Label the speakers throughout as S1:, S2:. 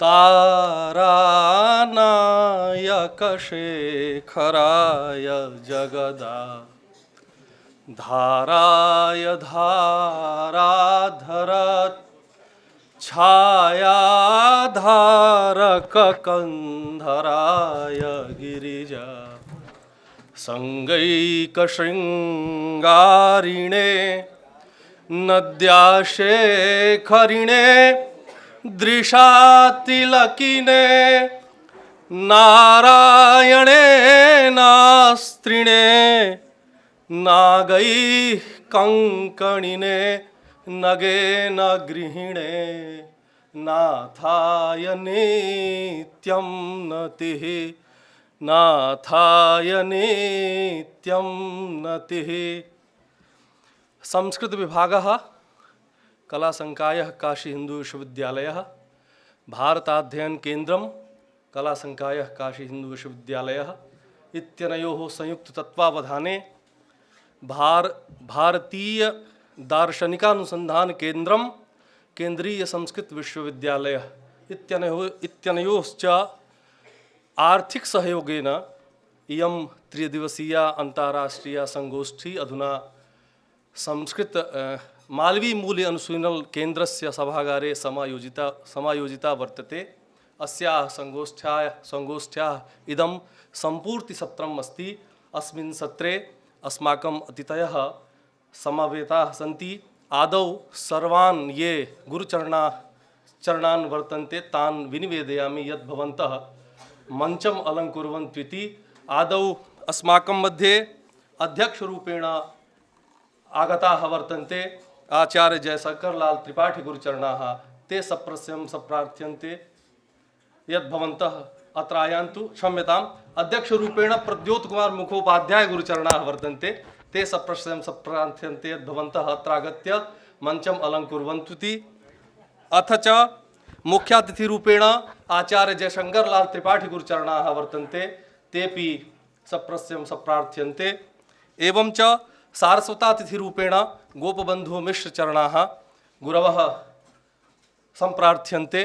S1: तारानायकशेखराय जगदा धाराय धाराधरत् छायाधारककन्धराय Girija संगैकशृङ्गारिणे नद्याशेखरिणे दृशातिलकिने नारायणे नास्त्रिणे नागैः कङ्कणिने again गृहिणे नाथाय नित्यं नतिः नाथाय नित्यं नतिः। संस्कृत विभागः कला संकायः काशी हिंदू विश्वविद्यालयः भारताध्ययन केंद्रम कला संकायः काशी हिंदू विश्वविद्यालयः इत्यनयोः संयुक्त तत्वावधाने भारतीय दार्शनिकानुसंधान केंद्रम केंद्रीय संस्कृत विश्वविद्यालयः इत्यनयोश्च आर्थिक सहयोगेन इयं त्रिदिवसीया अन्ताराष्ट्रीया संगोष्ठी अधुना संस्कृत मालवी मूल्य अनुशीलन केंद्रस्य सभागारे समायोजिता वर्तते। अस्याः संगोष्ठ्याः इदं सम्पूर्तिसत्रम् अस्ति। अस्मिन् सत्रे अस्माकम् अतिथयः समवेताः सन्ति। आदौ सर्वान् ये गुरुचरणान् वर्तन्ते तान् विनिवेदयामि यत् भवन्तः मंचम् अलङ्कुर्वन्तु इति। आदौ अस्माकं मध्ये अध्यक्षरूपेण आगताः वर्तन्ते आचार्य जयशंकरलाल त्रिपाठी गुरुचरणाः। ते सप्रस्यं सप्रार्थ्यन्ते यत् भवन्तः अत्र आयान्तु। क्षम्यताम्, अध्यक्षरूपेण प्रद्योत कुमार मुखोपाध्याय गुरुचरणाः वर्तन्ते। ते सप्रस्यं सप्रार्थ्यन्ते यत् भवन्तः अत्र आगत्य मंचम् अलङ्कुर्वन्तु इति। अथ च मुख्यातिथिरूपेण आचार्य जयशंकरलाल त्रिपाठी गुरुचरणाः वर्तन्ते। तेपि सप्रस्यं सप्रार्थ्यन्ते। एवं च सारस्वतातिथिरूपेण गोपबन्धु मिश्रचरणाः गुरवः सम्प्रार्थ्यन्ते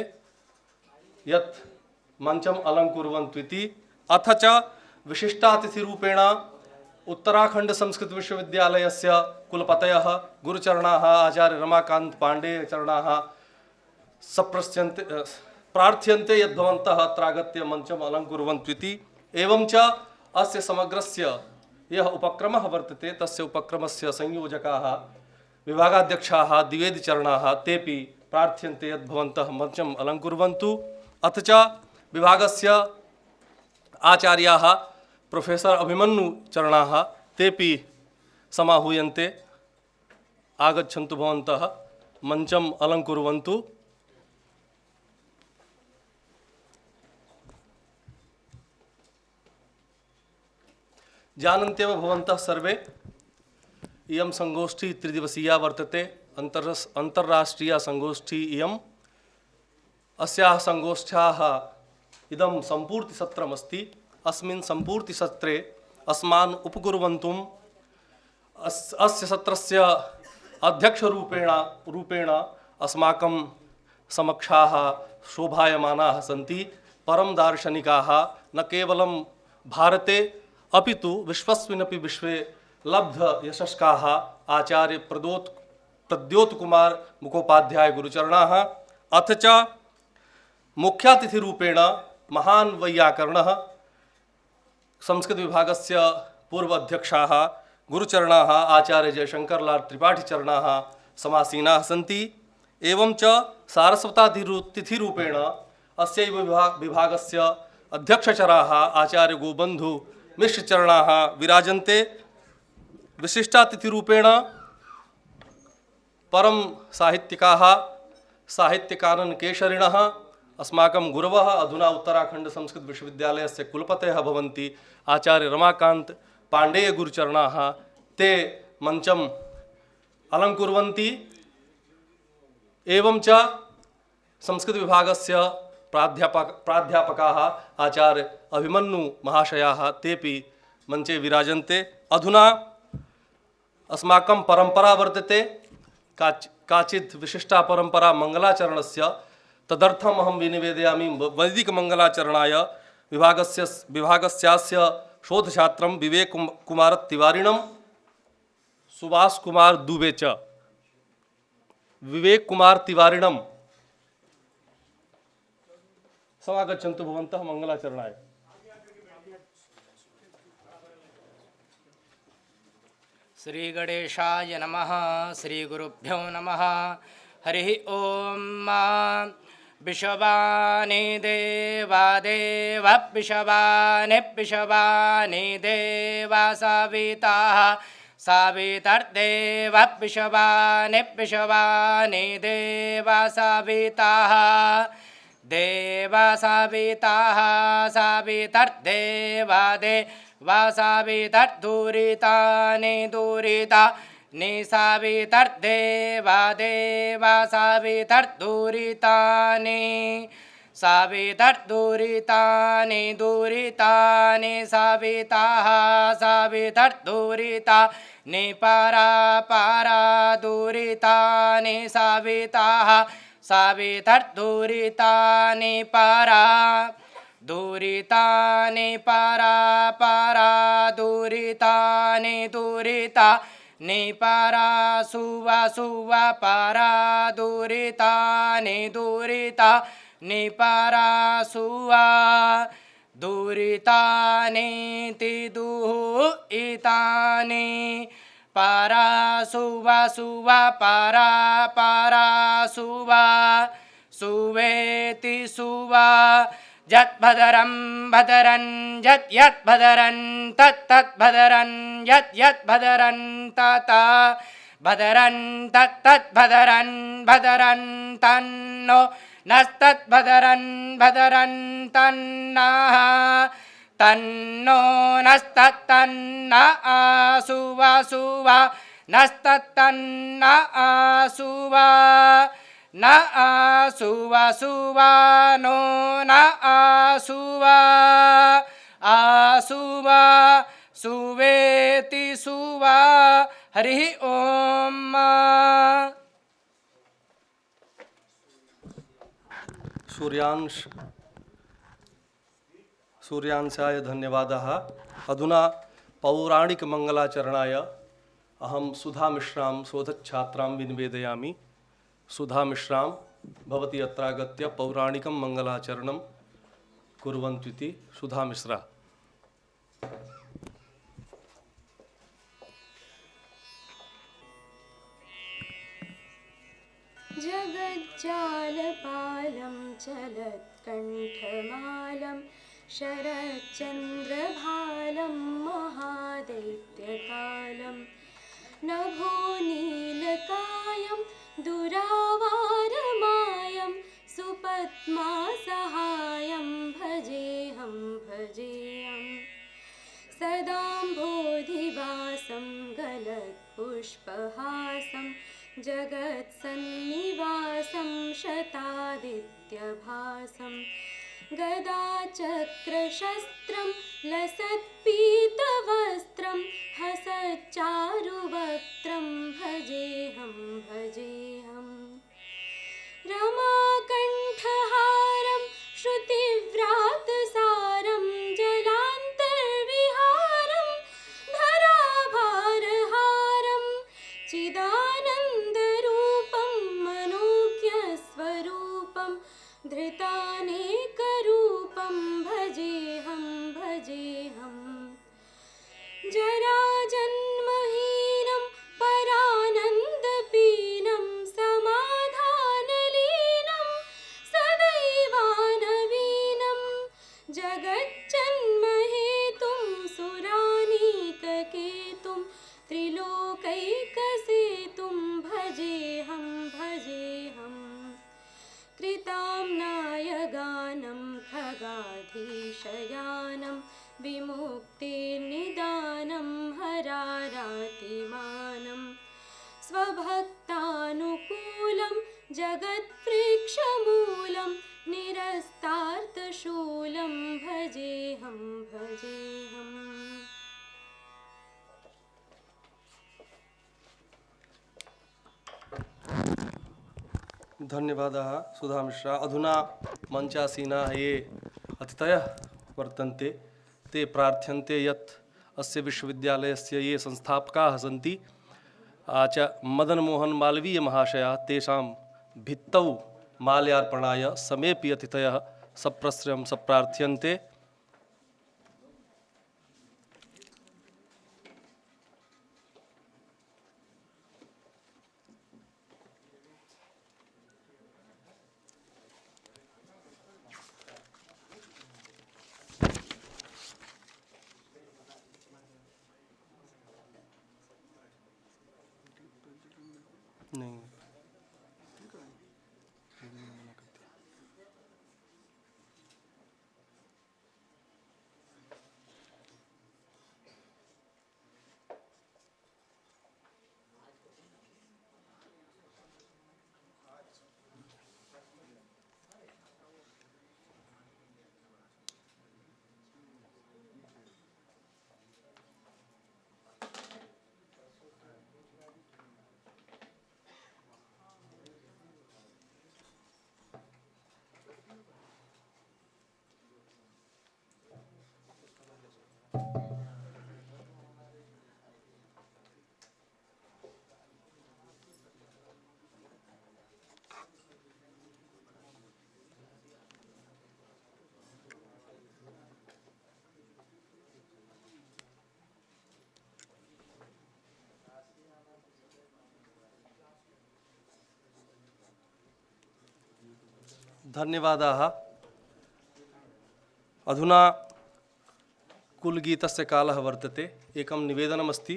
S1: यत् मंचम् अलङ्कुर्वन्तु इति। अथ च विशिष्टातिथिरूपेण उत्तराखंड संस्कृत विश्वविद्यालयस्य कुलपतयः गुरुचरणाः आचार्य रमाकान्त पाण्डेय चरणाः सप्रस्यन्ते प्रार्थ्यन्ते यत् भवन्तः अत्र आगत्य मंचम् अलङ्कुर्वन्तु इति। एवं च अस्य समग्रस्य यः उपक्रमः वर्तते तस्य उपक्रमस्य संयोजकाः विभागाध्यक्षाः द्विवेदीचरणाः तेपि प्रार्थ्यन्ते यत् भवन्तः मंचम् अलङ्कुर्वन्तु। अथ च विभागस्य आचार्याः प्रोफेसर अभिमन्युचरणाः तेपि समाहूयन्ते आगच्छन्तु भवन्तः मंचम् अलङ्कुर्वन्तु। जानन्त्येव भवन्तः सर्वे इयं संगोष्ठी त्रिदिवसीया वर्तते। अंतर्राष्ट्रीया संगोष्ठी इयम्। अस्याः संगोष्ठ्याः इदं सम्पूर्तिसत्रमस्ति। अस्मिन् सम्पूर्तिसत्रे अस्मान् उपकुर्वन्तुम् अस्य सत्रस्य अध्यक्षरूपेण अस्माकं समक्षाः शोभायमानाः सन्ति परम दार्शनिकाः न केवलं भारते अपितु विश्वस्मिन्नपि विश्वे लब्ध यशस्काः आचार्य प्रद्योत कुमार मुखोपाध्याय गुरुचरणाः। अथ च मुख्यातिथिरूपेण महान् वैयाकरणः संस्कृत विभागस्य पूर्व अध्यक्षाः गुरुचरणाः आचार्य जयशंकरलाल त्रिपाठी चरणाः समासीनाः सन्ति। एवं च सारस्वतातिथिरूपेण अस्यैव विभागस्य अध्यक्षचराः आचार्य गोबंधु मिश्रचरणाः विराजन्ते। विशिष्टातिथिरूपेण परम साहित्यिकाः साहित्यकानन केशरिणः अस्माकं गुरवः अधुना उत्तराखंड संस्कृत विश्वविद्यालयस्य कुलपतयः भवन्ति आचार्य रमाकान्त पाण्डेय गुरुचरणाः ते मंचम् अलङ्कुर्वन्ति। एवं च संस्कृत विभागस्य प्राध्यापकाः आचार्य अभिमन्यु महाशयाः तेपि मंचे विराजन्ते। अधुना अस्माकं परंपरा वर्तते काचित् विशिष्टा परंपरा मंगलाचरणस्य तदर्थम अहम विनिवेदयामि वैदिक मंगलाचरणाय विभागस्यास्य शोधछात्रं विवेक कुमार तिवारिणं सुभाष कुमार दुबे च विवेक कुमार तिवारिणं समागच्छन्तु भवन्तः मंगलाचरणाय।
S2: श्री गणेशाय नमः। श्री गुरुभ्यो नमः। हरि ओम। विषवानि देवा देव विषवानि देवा साविताः सावितर्देव विषवानि देवा साविताः देवा साविताः सावितर्देवा देवा सावितर्दुरितानि दुरिता सावितर्देवा देवा सावितर्दुरितानि सावितर्दुरितानि दुरितानि साविताः सावितर्दुरितानि पारा पारा दुरितानि साविताः सावितर्दुरितानि पारा दुरितानि पारा पारा दुरितानि दुरिता निपारा सुवा सुवा पारा दुरितानि दुरिता निपारा सुवा दुरितानि तिदुहितानि पारा सुवा सुवा पारा पारा सुवा सुवेति सुवा यद्भदरं भदरं यत् यत् भदरं तत् तत् भदरं यत् यत् भदरं तथा भदरं तत् तत् भदरं भदरं तन्नो नस्तत् भदरं भदरं तन्नः तन्नो नस्तत् तन्न आसुवा सुवा नस्तत् तन्न आसुवा न आसुवा सुवा नो न आसुवा आसुवा सुवेति सुवा। हरि ओम।
S1: सूर्यांशाय धन्यवादः। अधुना पौराणिकमङ्गलाचरणाय अहं सुधामिश्रां शोधच्छात्रां विनिवेदयामि। सुधामिश्रां भवती अत्रागत्य पौराणिकं मङ्गलाचरणं कुर्वन्तु इति। सुधामिश्रा।
S3: जगज्जालपालं चलत्कण्ठमालं शरच्चन्द्रभालं महादैत्यकालं नभोनीलकायं दुरावारमायं सुपद्मासहायं भजेऽहं भजेऽहं सदाम्भोधिवासं गलत्पुष्पहासं जगत्सन्निवासं शतादित्यभासं गदाचक्रशस्त्रं लसत्पीतवस्त्रं हसच्चारुवक्त्रं भजेऽहं भजेऽहं रमाकण्ठहारं श्रुतिव्रातसारं जलान्तर्विहारं धराभारहारं चिदानन्दरूपं मनोज्ञस्वरूपं धृतानेकरूपं भजेऽहं भजेऽहं जराजन्महीनं परानन्दपीनं समाधानलीनं सदैवानवीनं जगज्जन्महेतुं सुरानीककेतुं त्रिलोकैकसेतुं भजेऽहं भजेऽहं कृताम्नाय गानं खगाधीशयानं विमुक्तिर्निदानं हरारातिमानं स्वभक्तानुकूलं जगत्वृक्षमूलं निरस्तार्थशूलं भजेऽहं भजेऽहम्।
S1: धन्यवादाः सुधा मिश्रा। अधुना मञ्चासीनाः ये अतिथयः वर्तन्ते ते प्रार्थ्यन्ते यत् अस्य विश्वविद्यालयस्य ये संस्थापकाः सन्ति मदनमोहन मालवीय महाशयाः तेषां भित्तौ माल्यार्पणाय समेऽपि अतिथयः सप्रश्रयं सप्रार्थ्यन्ते। नहीं धन्यवादाः। अधुना कुलगीतस्य कालः वर्तते। एकं निवेदनमस्ति।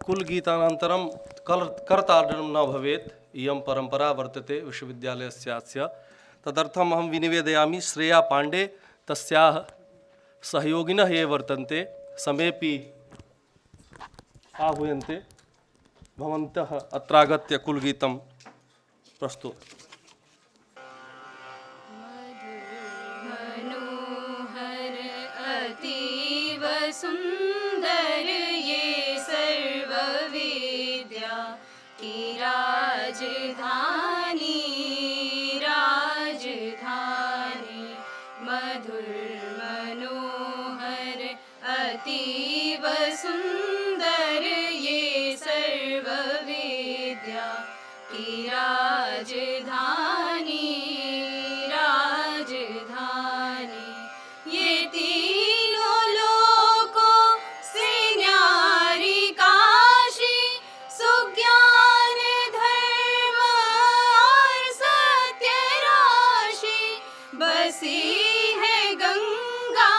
S1: कुलगीतानन्तरं करताडनं न भवेत्, इयं परम्परा वर्तते विश्वविद्यालयस्यास्य। तदर्थम् अहं विनिवेदयामि श्रेया पाण्डे तस्याः सहयोगिनः ये वर्तन्ते समेऽपि आह्वयन्ते। भवन्तः अत्रागत्य कुलगीतं प्रस्तुत।
S3: मनोहर अतीव सुंदर ये सर्वविद्या की राजधानी राजधानी मधुर मनोहर अतीव सुंदर ये सर्वविद्या की राजधानी राजधानी ये तीनों लोकों से न्यारी काशी सुज्ञान धर्म और सत्य राशि बसी है गंगा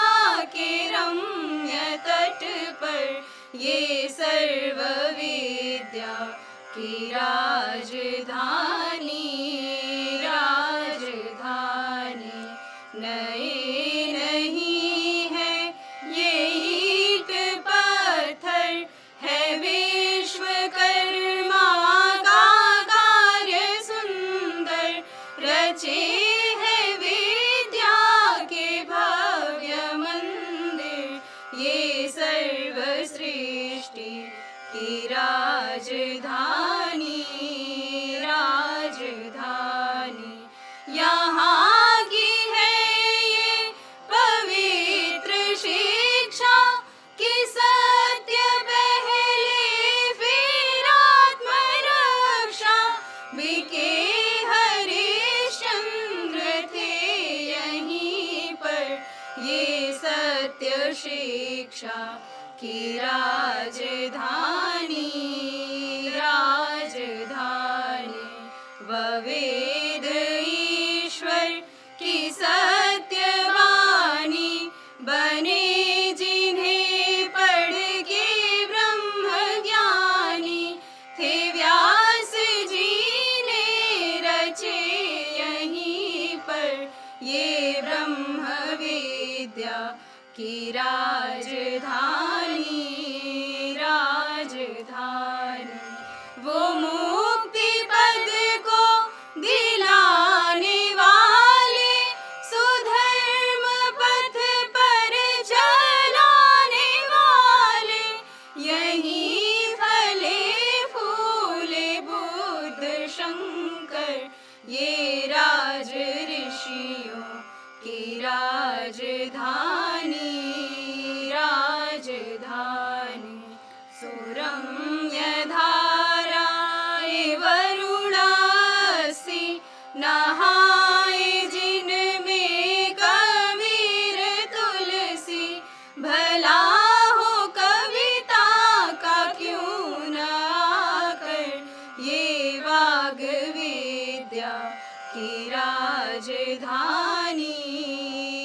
S3: के रम्य तट पर ये सर्वविद्या की राजधानी राजधानी नए नहीं है ये ईंट पत्थर है विश्वकर्मा का कार्य सुंदर रचे है विद्या के भव्य मंदिर ये सर्व सृष्टि की राजधानी राजधानी यहाँ की है ये पवित्र शिक्षा कि सत्य पहले फिर आत्मरक्षा बिके हरिश्चंद्र थे यहीं पर ये सत्य शिक्षा की राजधानी राजधानी वेद ईश्वर की सत्यवाणी बने जिन्हें पढ़ के ब्रह्म ज्ञानी थे व्यास जी ने रचे यहीं पर ये ब्रह्म विद्या की राजधानी राजधानी वो मुक्ति पद को दिलाने वाले सुधर्म पथ पर चलाने वाले यहीं फले फूल शंकर, ये राज ऋषियों की राजधानी, राजधानी। सुरम्य धाराएं वरुणासी, नहाए जिनमें कबीर तुलसी, भला हो कविता का क्यों न आकर, ये वाग विद्या की राजधानी,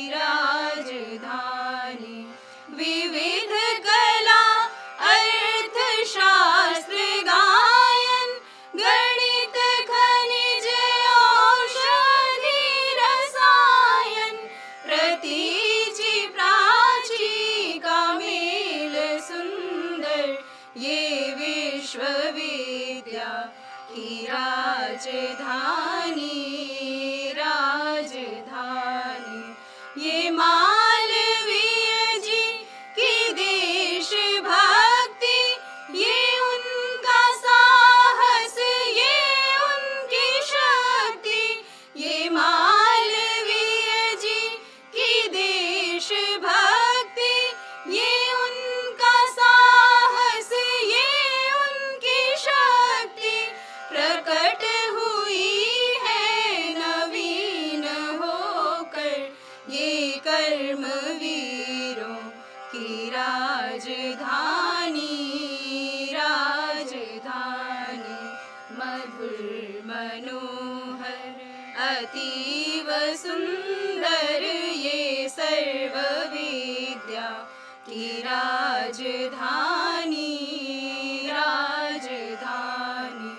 S3: राजधानी। विविध कला अर्थशास्त्र गायन, गणित खनिज औषधि रसायन, प्रतीचि प्राची का मेल सुंदर, ये विश्वविद्या की राजधानी, राजधानी। ये मालवीय जी की देशभक्ति, ये उनका साहस, ये उनकी शक्ति, ये मालवीय जी की देशभक्ति, ये उनका साहस, ये उनकी शक्ति, प्रकट हुई है नवीन होकर, ये कर्मवीरों की राजधानी, राजधानी। मधुर मनोहर अतीव सुंदर, ये सर्व विद्या की राजधानी, राजधानी।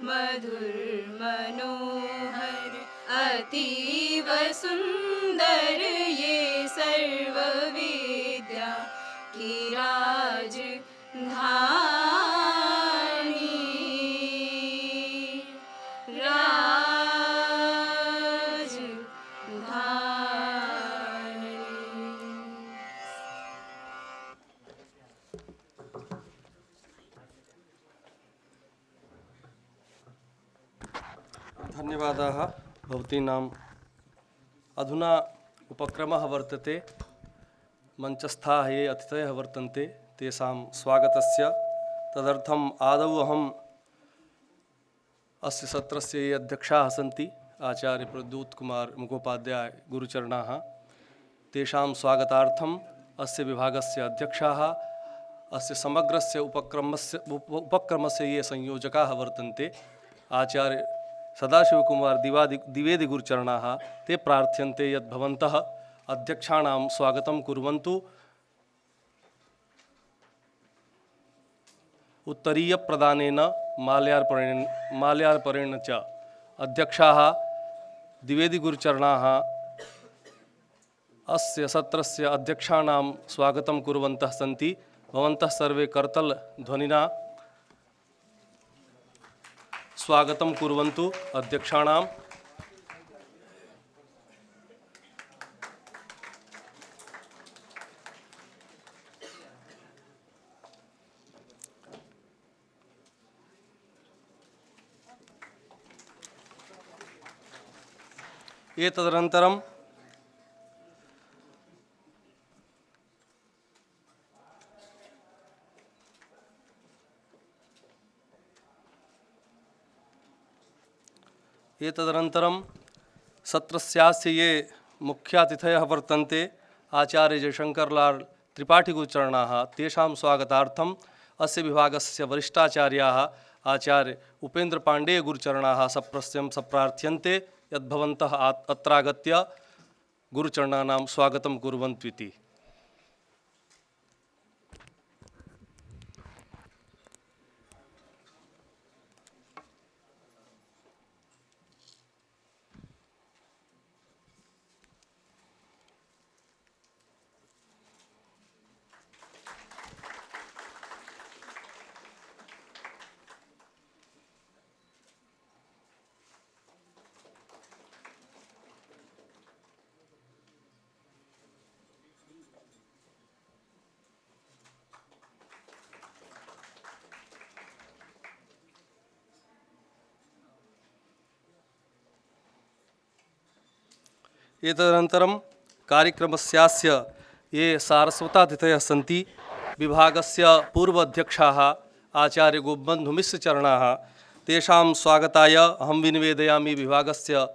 S3: मधुर मनोहर अतीव सुंदर, ये सर्व विद्या की राजधानी, राजधानी।
S1: धन्यवादाः भवतीनाम्। अधुना उपक्रमः वर्तते, मंचस्थाः ये अतिथयः वर्तन्ते तेषां स्वागतस्य। तदर्थम् आदौ अहम् अस्य सत्रस्य ये अध्यक्षाः सन्ति आचार्य प्रद्युत् कुमार मुखोपाध्याय गुरुचरणाः, तेषां स्वागतार्थम् अस्य विभागस्य अध्यक्षाः, अस्य समग्रस्य उपक्रमस्य ये संयोजकाः वर्तन्ते आचार्य सदाशिवकुमार द्विवेदी गुरुचरणाः, ते प्रार्थ्यन्ते यत् भवन्तः अध्यक्षाणां स्वागतं कुर्वन्तु। उत्तरीयप्रदानेन माल्यार्पणेन च अध्यक्षाः द्विवेदी गुरुचरणाः अस्य सत्रस्य अध्यक्षाणां स्वागतं कुर्वन्तः सन्ति। भवन्तः सर्वे करतल ध्वनिना स्वागतं कुर्वन्तु अध्यक्षाणाम्। एतदनन्तरं सत्रस्यास्य ये मुख्यातिथयः वर्तन्ते आचार्य जयशंकरलाल त्रिपाठी गुरुचरणाः, तेषां स्वागतार्थम् अस्य विभागस्य वरिष्ठाचार्याः आचार्य उपेन्द्र पाण्डेय गुरुचरणाः सप्रार्थ्यन्ते यद् भवन्तः अत्रागत्य गुरुचरणानां स्वागतं कुर्वन्तु इति। एतदनन्तरं कार्यक्रमस्यास्य ये सारस्वतातिथयः सन्ति विभागस्य पूर्व अध्यक्षाः आचार्य गोपबन्धुमिश्रचरणाः तेषां स्वागताय अहं विनिवेदयामि विभागस्य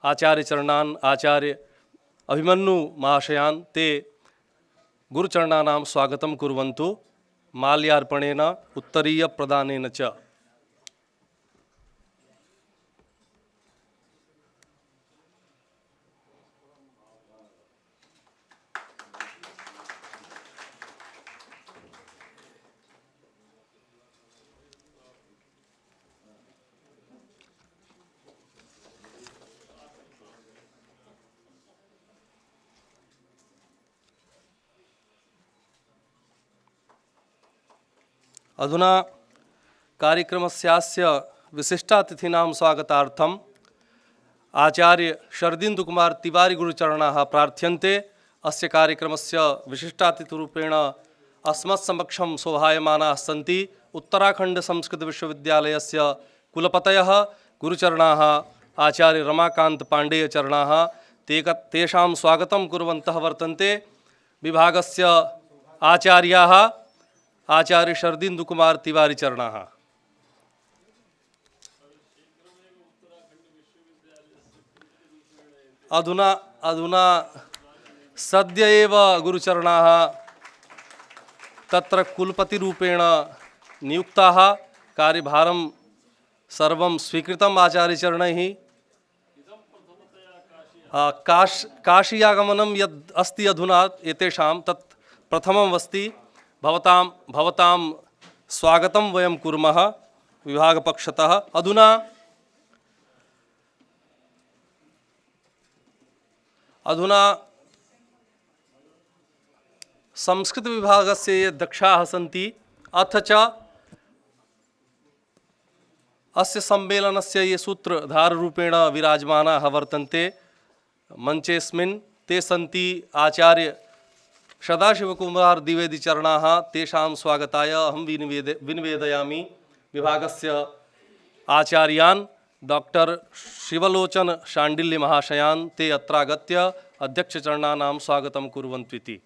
S1: आचार्यचरणान् आचार्य अभिमन्यु महाशयान् ते गुरुचरणानां स्वागतं कुर्वन्तु माल्यार्पणेन उत्तरीयप्रदानेन च। अधुना कार्यक्रमस्यास्य विशिष्टातिथीनां स्वागतार्थम् आचार्य शरदिन्दुकुमार तिवारी गुरुचरणाः प्रार्थ्यन्ते। अस्य कार्यक्रमस्य विशिष्टातिथिरूपेण अस्मत्समक्षं शोभायमानाः सन्ति उत्तराखण्ड संस्कृत विश्वविद्यालयस्य कुलपतयः गुरुचरणाः आचार्य रमाकान्त पाण्डेयचरणाः तेषां स्वागतं कुर्वन्तः वर्तन्ते। विभागस्य आचार्याः आचार्य शरदिन्दुकुमार तिवारी चरणाः। अधुना सद्य एव गुरुचरणाः तत्र कुलपतिरूपेण नियुक्ताः। कार्यभारं सर्वं स्वीकृतम् आचार्यचरणैः। काशीयागमनं यद् अस्ति अधुना एतेषां तत् प्रथमम् अस्ति। भवतां स्वागतं वयं कुर्मः विभागपक्षतः। अधुना संस्कृत विभागस्य ये दक्षाः सन्ति अथ च अस्य सम्मेलनस्य ये सूत्रधाररूपेण विराजमानाः वर्तन्ते मञ्चेऽस्मिन् ते सन्ति आचार्य सदाशिवकुमार द्विवेदी चरणाः। तेषां स्वागताय अहं विनिवेदयामि विभागस्य आचार्यान् डॉक्टर शिवलोचन शाण्डिल्य महाशयान् ते अत्रागत्य अध्यक्षचरणानां स्वागतं कुर्वन्तु इति।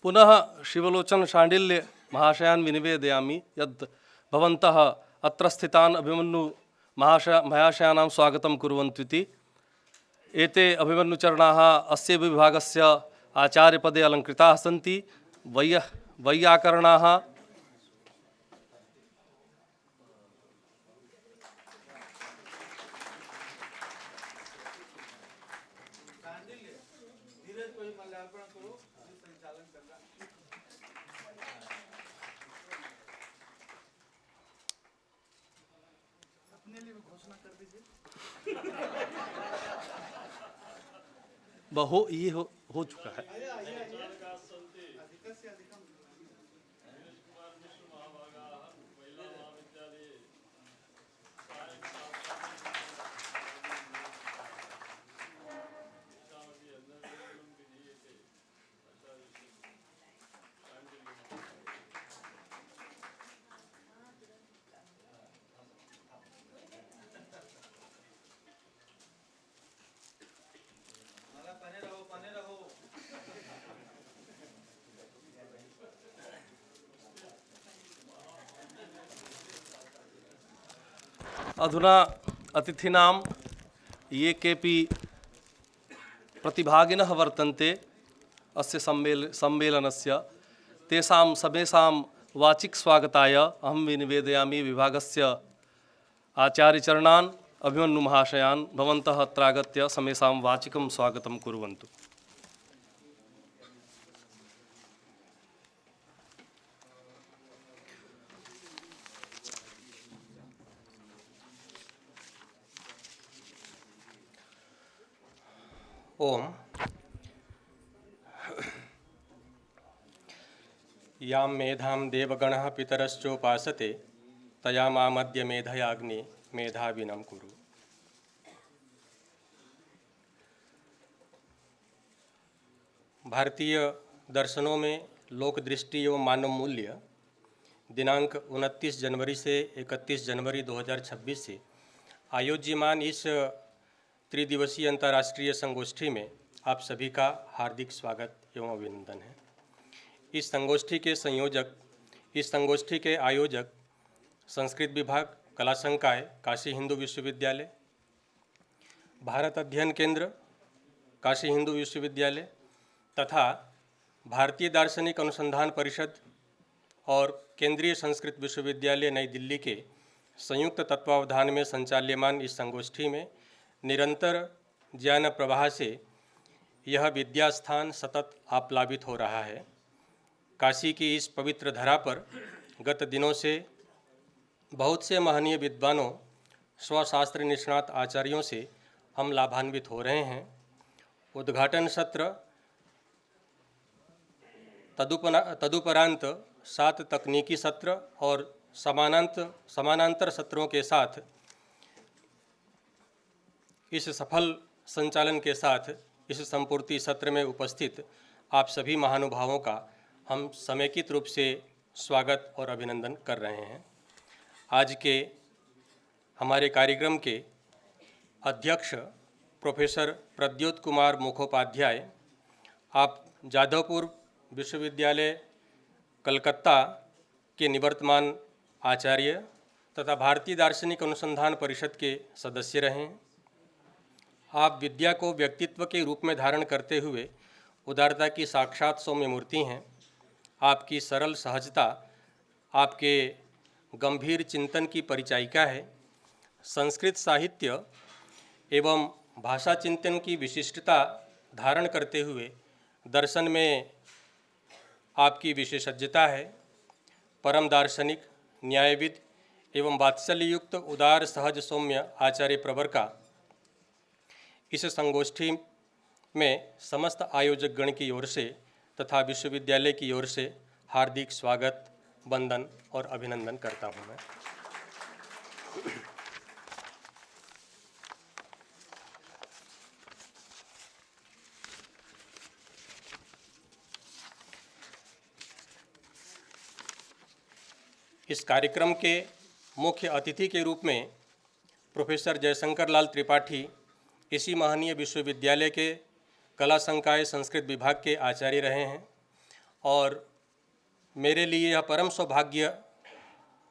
S1: पुनः शिवलोचन शाण्डिल्य महाशयान् विनिवेदयामि यद् भवन्तः अत्र स्थितान् अभिमन्यु महाशयानां स्वागतं कुर्वन्तु इति। एते अभिमन्युचरणाः अस्य विभागस्य आचार्यपदे अलङ्कृताः सन्ति। वैयाकरणाः ये हो चुका है। अधुना अतिथिनां ये केपि प्रतिभागिनः वर्तन्ते अस्य सम्मेलनस्य तेषां समेषां वाचिक स्वागताय अहं विनिवेदयामि विभागस्य आचार्यचरणान् अभिमन्यु महाशयान्। भवन्तः अत्र आगत्य समेषां वाचिकं स्वागतं कुर्वन्तु।
S4: ओम। यां मेधां देवगणः पितरश्चोपासते तया मामद्य मेधयाग्ने मेधाविनं कुरु। भारतीय दर्शनों में लोक दृष्टि एवं मानव मूल्य दिनांक 29 जनवरी से 31 जनवरी 2026 से आयोज्यमान इस त्रिदिवसीय अंतर्राष्ट्रीय संगोष्ठी में आप सभी का हार्दिक स्वागत एवं अभिनंदन है। इस संगोष्ठी के आयोजक संस्कृत विभाग, कला संकाय, काशी हिंदू विश्वविद्यालय, भारत अध्ययन केंद्र, काशी हिंदू विश्वविद्यालय तथा भारतीय दार्शनिक अनुसंधान परिषद और केंद्रीय संस्कृत विश्वविद्यालय नई दिल्ली के संयुक्त तत्वावधान में संचाल्यमान इस संगोष्ठी में निरंतर ज्ञान प्रवाह से यह विद्यास्थान सतत आप्लावित हो रहा है। काशी की इस पवित्र धरा पर गत दिनों से बहुत से महनीय विद्वानों, स्वशास्त्र निष्णात आचार्यों से हम लाभान्वित हो रहे हैं। उद्घाटन सत्र तदुपरांत 7 तकनीकी सत्र और समानांतर सत्रों के साथ इस सफल संचालन के साथ इस संपूर्ति सत्र में उपस्थित आप सभी महानुभावों का हम समेकित रूप से स्वागत और अभिनंदन कर रहे हैं। आज के हमारे कार्यक्रम के अध्यक्ष प्रोफेसर प्रद्योत कुमार मुखोपाध्याय, आप जाधवपुर विश्वविद्यालय कलकत्ता के निवर्तमान आचार्य तथा भारतीय दार्शनिक अनुसंधान परिषद के सदस्य रहे हैं। आप विद्या को व्यक्तित्व के रूप में धारण करते हुए उदारता की साक्षात सौम्य मूर्ति हैं। आपकी सरल सहजता आपके गंभीर चिंतन की परिचायिका है। संस्कृत साहित्य एवं भाषा चिंतन की विशिष्टता धारण करते हुए दर्शन में आपकी विशेषज्ञता है। परम दार्शनिक, न्यायविद एवं वात्सल्ययुक्त उदार सहज सौम्य आचार्य प्रवर का इस संगोष्ठी में समस्त आयोजक गण की ओर से तथा विश्वविद्यालय की ओर से हार्दिक स्वागत, वंदन और अभिनंदन करता हूँ मैं। इस कार्यक्रम के मुख्य अतिथि के रूप में प्रोफेसर जयशंकर लाल त्रिपाठी इसी महनीय विश्वविद्यालय के कला संकाय संस्कृत विभाग के आचार्य रहे हैं और मेरे लिए यह परम सौभाग्य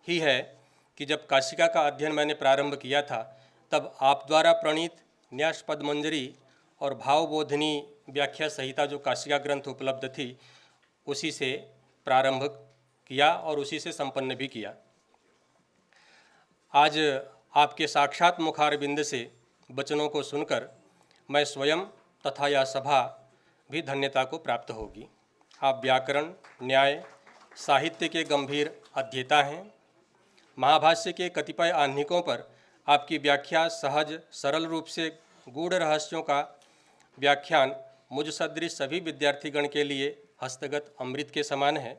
S4: ही है कि जब काशिका का अध्ययन मैंने प्रारंभ किया था तब आप द्वारा प्रणीत न्यास पद्मंजरी और भावबोधिनी व्याख्या संहिता जो काशिका ग्रंथ उपलब्ध थी उसी से प्रारंभ किया और उसी से संपन्न भी किया। आज आपके साक्षात मुखारबिंद से वचनों को सुनकर मैं स्वयं तथा यह सभा भी धन्यता को प्राप्त होगी। आप व्याकरण, न्याय, साहित्य के गंभीर अध्येता हैं। महाभाष्य के कतिपय आह्निकों पर आपकी व्याख्या सहज सरल रूप से गूढ़ रहस्यों का व्याख्यान मुझ सदृश सभी विद्यार्थीगण के लिए हस्तगत अमृत के समान है।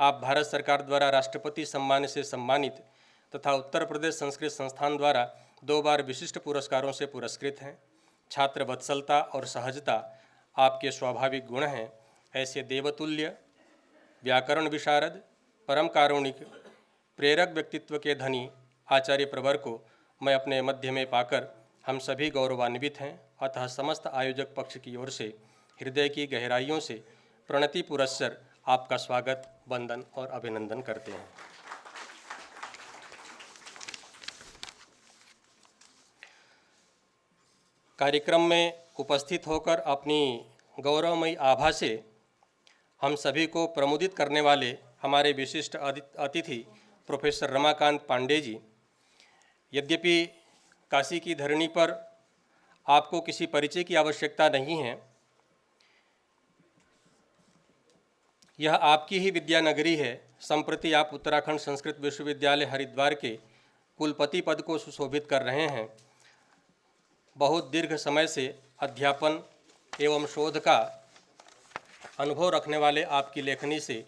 S4: आप भारत सरकार द्वारा राष्ट्रपति सम्मान से सम्मानित तथा उत्तर प्रदेश संस्कृत संस्थान द्वारा 2 बार विशिष्ट पुरस्कारों से पुरस्कृत हैं। छात्र वत्सलता और सहजता आपके स्वाभाविक गुण हैं। ऐसे देवतुल्य, व्याकरण विशारद, परम कारुणिक, प्रेरक व्यक्तित्व के धनी आचार्य प्रवर को मैं अपने मध्य में पाकर हम सभी गौरवान्वित हैं। अतः समस्त आयोजक पक्ष की ओर से हृदय की गहराइयों से प्रणति पुरस्सर आपका स्वागत, वंदन और अभिनंदन करते हैं। कार्यक्रम में उपस्थित होकर अपनी गौरवमयी आभा से हम सभी को प्रमुदित करने वाले हमारे विशिष्ट अतिथि प्रोफेसर रमाकांत पांडे जी, यद्यपि काशी की धरणी पर आपको किसी परिचय की आवश्यकता नहीं है, यह आपकी ही विद्यानगरी है। संप्रति आप उत्तराखंड संस्कृत विश्वविद्यालय हरिद्वार के कुलपति पद को सुशोभित कर रहे हैं। बहुत दीर्घ समय से अध्यापन एवं शोध का अनुभव रखने वाले आपकी लेखनी से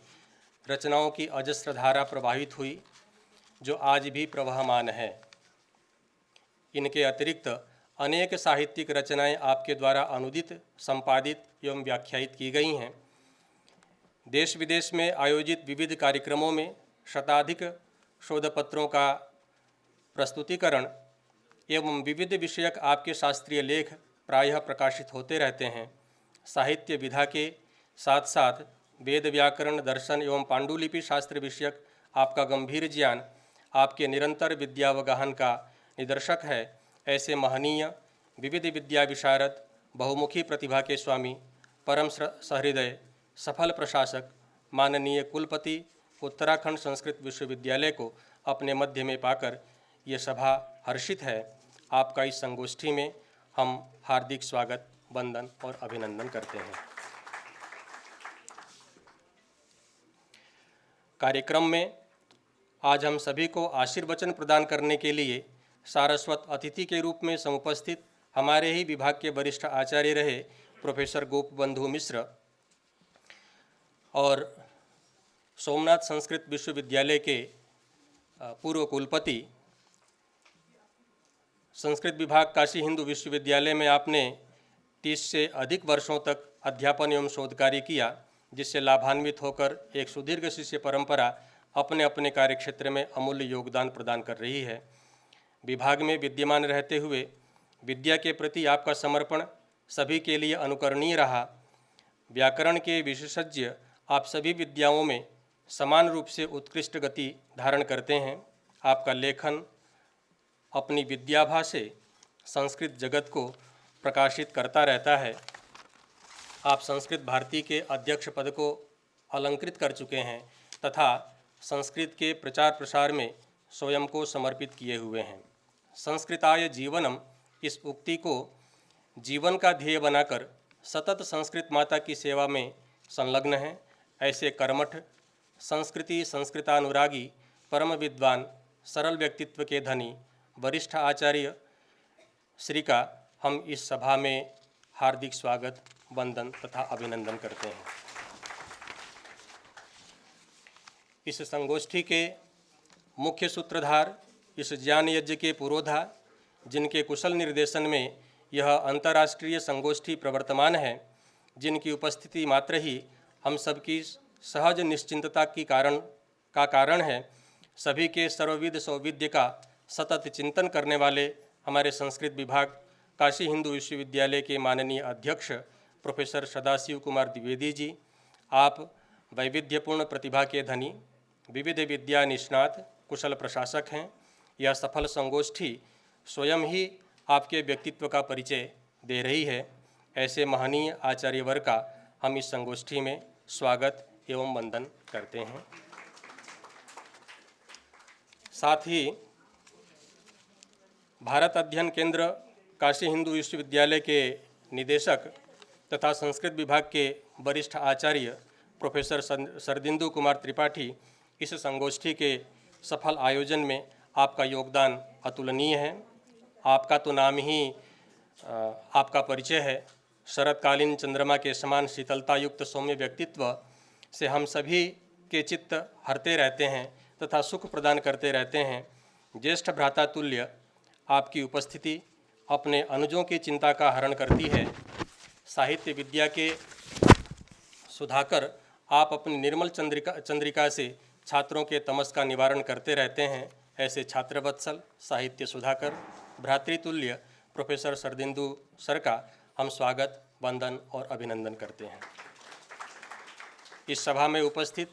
S4: रचनाओं की अजस्र धारा प्रवाहित हुई, जो आज भी प्रवहमान है। इनके अतिरिक्त अनेक साहित्यिक रचनाएं आपके द्वारा अनुदित, संपादित एवं व्याख्यायित की गई हैं। देश विदेश में आयोजित विविध कार्यक्रमों में शताधिक शोधपत्रों का प्रस्तुतिकरण एवं विविध विषयक आपके शास्त्रीय लेख प्रायः प्रकाशित होते रहते हैं। साहित्य विधा के साथ साथ वेद, व्याकरण, दर्शन एवं पांडुलिपि शास्त्र विषयक आपका गंभीर ज्ञान आपके निरंतर विद्यावगाहन का निदर्शक है। ऐसे महनीय विविध विद्या विशारद, बहुमुखी प्रतिभा के स्वामी, परम सहृदय, सफल प्रशासक, माननीय कुलपति उत्तराखंड संस्कृत विश्वविद्यालय को अपने मध्य में पाकर ये सभा हर्षित है। आपका इस संगोष्ठी में हम हार्दिक स्वागत, वंदन और अभिनंदन करते हैं। कार्यक्रम में आज हम सभी को आशीर्वचन प्रदान करने के लिए सारस्वत अतिथि के रूप में समुपस्थित हमारे ही विभाग के वरिष्ठ आचार्य रहे प्रोफेसर गोपबंधु मिश्र और सोमनाथ संस्कृत विश्वविद्यालय के पूर्व कुलपति, संस्कृत विभाग काशी हिंदू विश्वविद्यालय में आपने 30 से अधिक वर्षों तक अध्यापन एवं शोध कार्य किया, जिससे लाभान्वित होकर एक सुदीर्घ शिष्य परंपरा अपने अपने कार्यक्षेत्र में अमूल्य योगदान प्रदान कर रही है। विभाग में विद्यमान रहते हुए विद्या के प्रति आपका समर्पण सभी के लिए अनुकरणीय रहा। व्याकरण के विशेषज्ञ आप सभी विद्याओं में समान रूप से उत्कृष्ट गति धारण करते हैं। आपका लेखन अपनी विद्याभा से संस्कृत जगत को प्रकाशित करता रहता है। आप संस्कृत भारती के अध्यक्ष पद को अलंकृत कर चुके हैं तथा संस्कृत के प्रचार प्रसार में स्वयं को समर्पित किए हुए हैं। संस्कृताय जीवनम इस उक्ति को जीवन का ध्येय बनाकर सतत संस्कृत माता की सेवा में संलग्न हैं। ऐसे कर्मठ, संस्कृति संस्कृतानुरागी, परम विद्वान, सरल व्यक्तित्व के धनी वरिष्ठ आचार्य श्री का हम इस सभा में हार्दिक स्वागत, वंदन तथा अभिनंदन करते हैं। इस संगोष्ठी के मुख्य सूत्रधार, इस ज्ञान यज्ञ के पुरोधा, जिनके कुशल निर्देशन में यह अंतर्राष्ट्रीय संगोष्ठी प्रवर्तमान है, जिनकी उपस्थिति मात्र ही हम सबकी सहज निश्चिंतता की कारण है, सभी के सर्वविद सौविद्य का सतत चिंतन करने वाले हमारे संस्कृत विभाग काशी हिंदू विश्वविद्यालय के माननीय अध्यक्ष प्रोफेसर सदाशिव कुमार द्विवेदी जी, आप वैविध्यपूर्ण प्रतिभा के धनी, विविध विद्या निष्णात, कुशल प्रशासक हैं। यह सफल संगोष्ठी स्वयं ही आपके व्यक्तित्व का परिचय दे रही है। ऐसे महनीय आचार्यवर का हम इस संगोष्ठी में स्वागत एवं वंदन करते हैं। साथ ही भारत अध्ययन केंद्र काशी हिंदू विश्वविद्यालय के निदेशक तथा संस्कृत विभाग के वरिष्ठ आचार्य प्रोफेसर सरदिंदु कुमार त्रिपाठी इस संगोष्ठी के सफल आयोजन में आपका योगदान अतुलनीय है। आपका तो नाम ही आपका परिचय है। शरतकालीन चंद्रमा के समान शीतलता युक्त सौम्य व्यक्तित्व से हम सभी के चित्त हरते रहते हैं तथा सुख प्रदान करते रहते हैं। ज्येष्ठ भ्राता तुल्य आपकी उपस्थिति अपने अनुजों की चिंता का हरण करती है। साहित्य विद्या के सुधाकर आप अपनी निर्मल चंद्रिका से छात्रों के तमस का निवारण करते रहते हैं। ऐसे छात्रवत्सल, साहित्य सुधाकर, भ्रातृतुल्य प्रोफेसर सरदिंदु सर का हम स्वागत, वंदन और अभिनंदन करते हैं। इस सभा में उपस्थित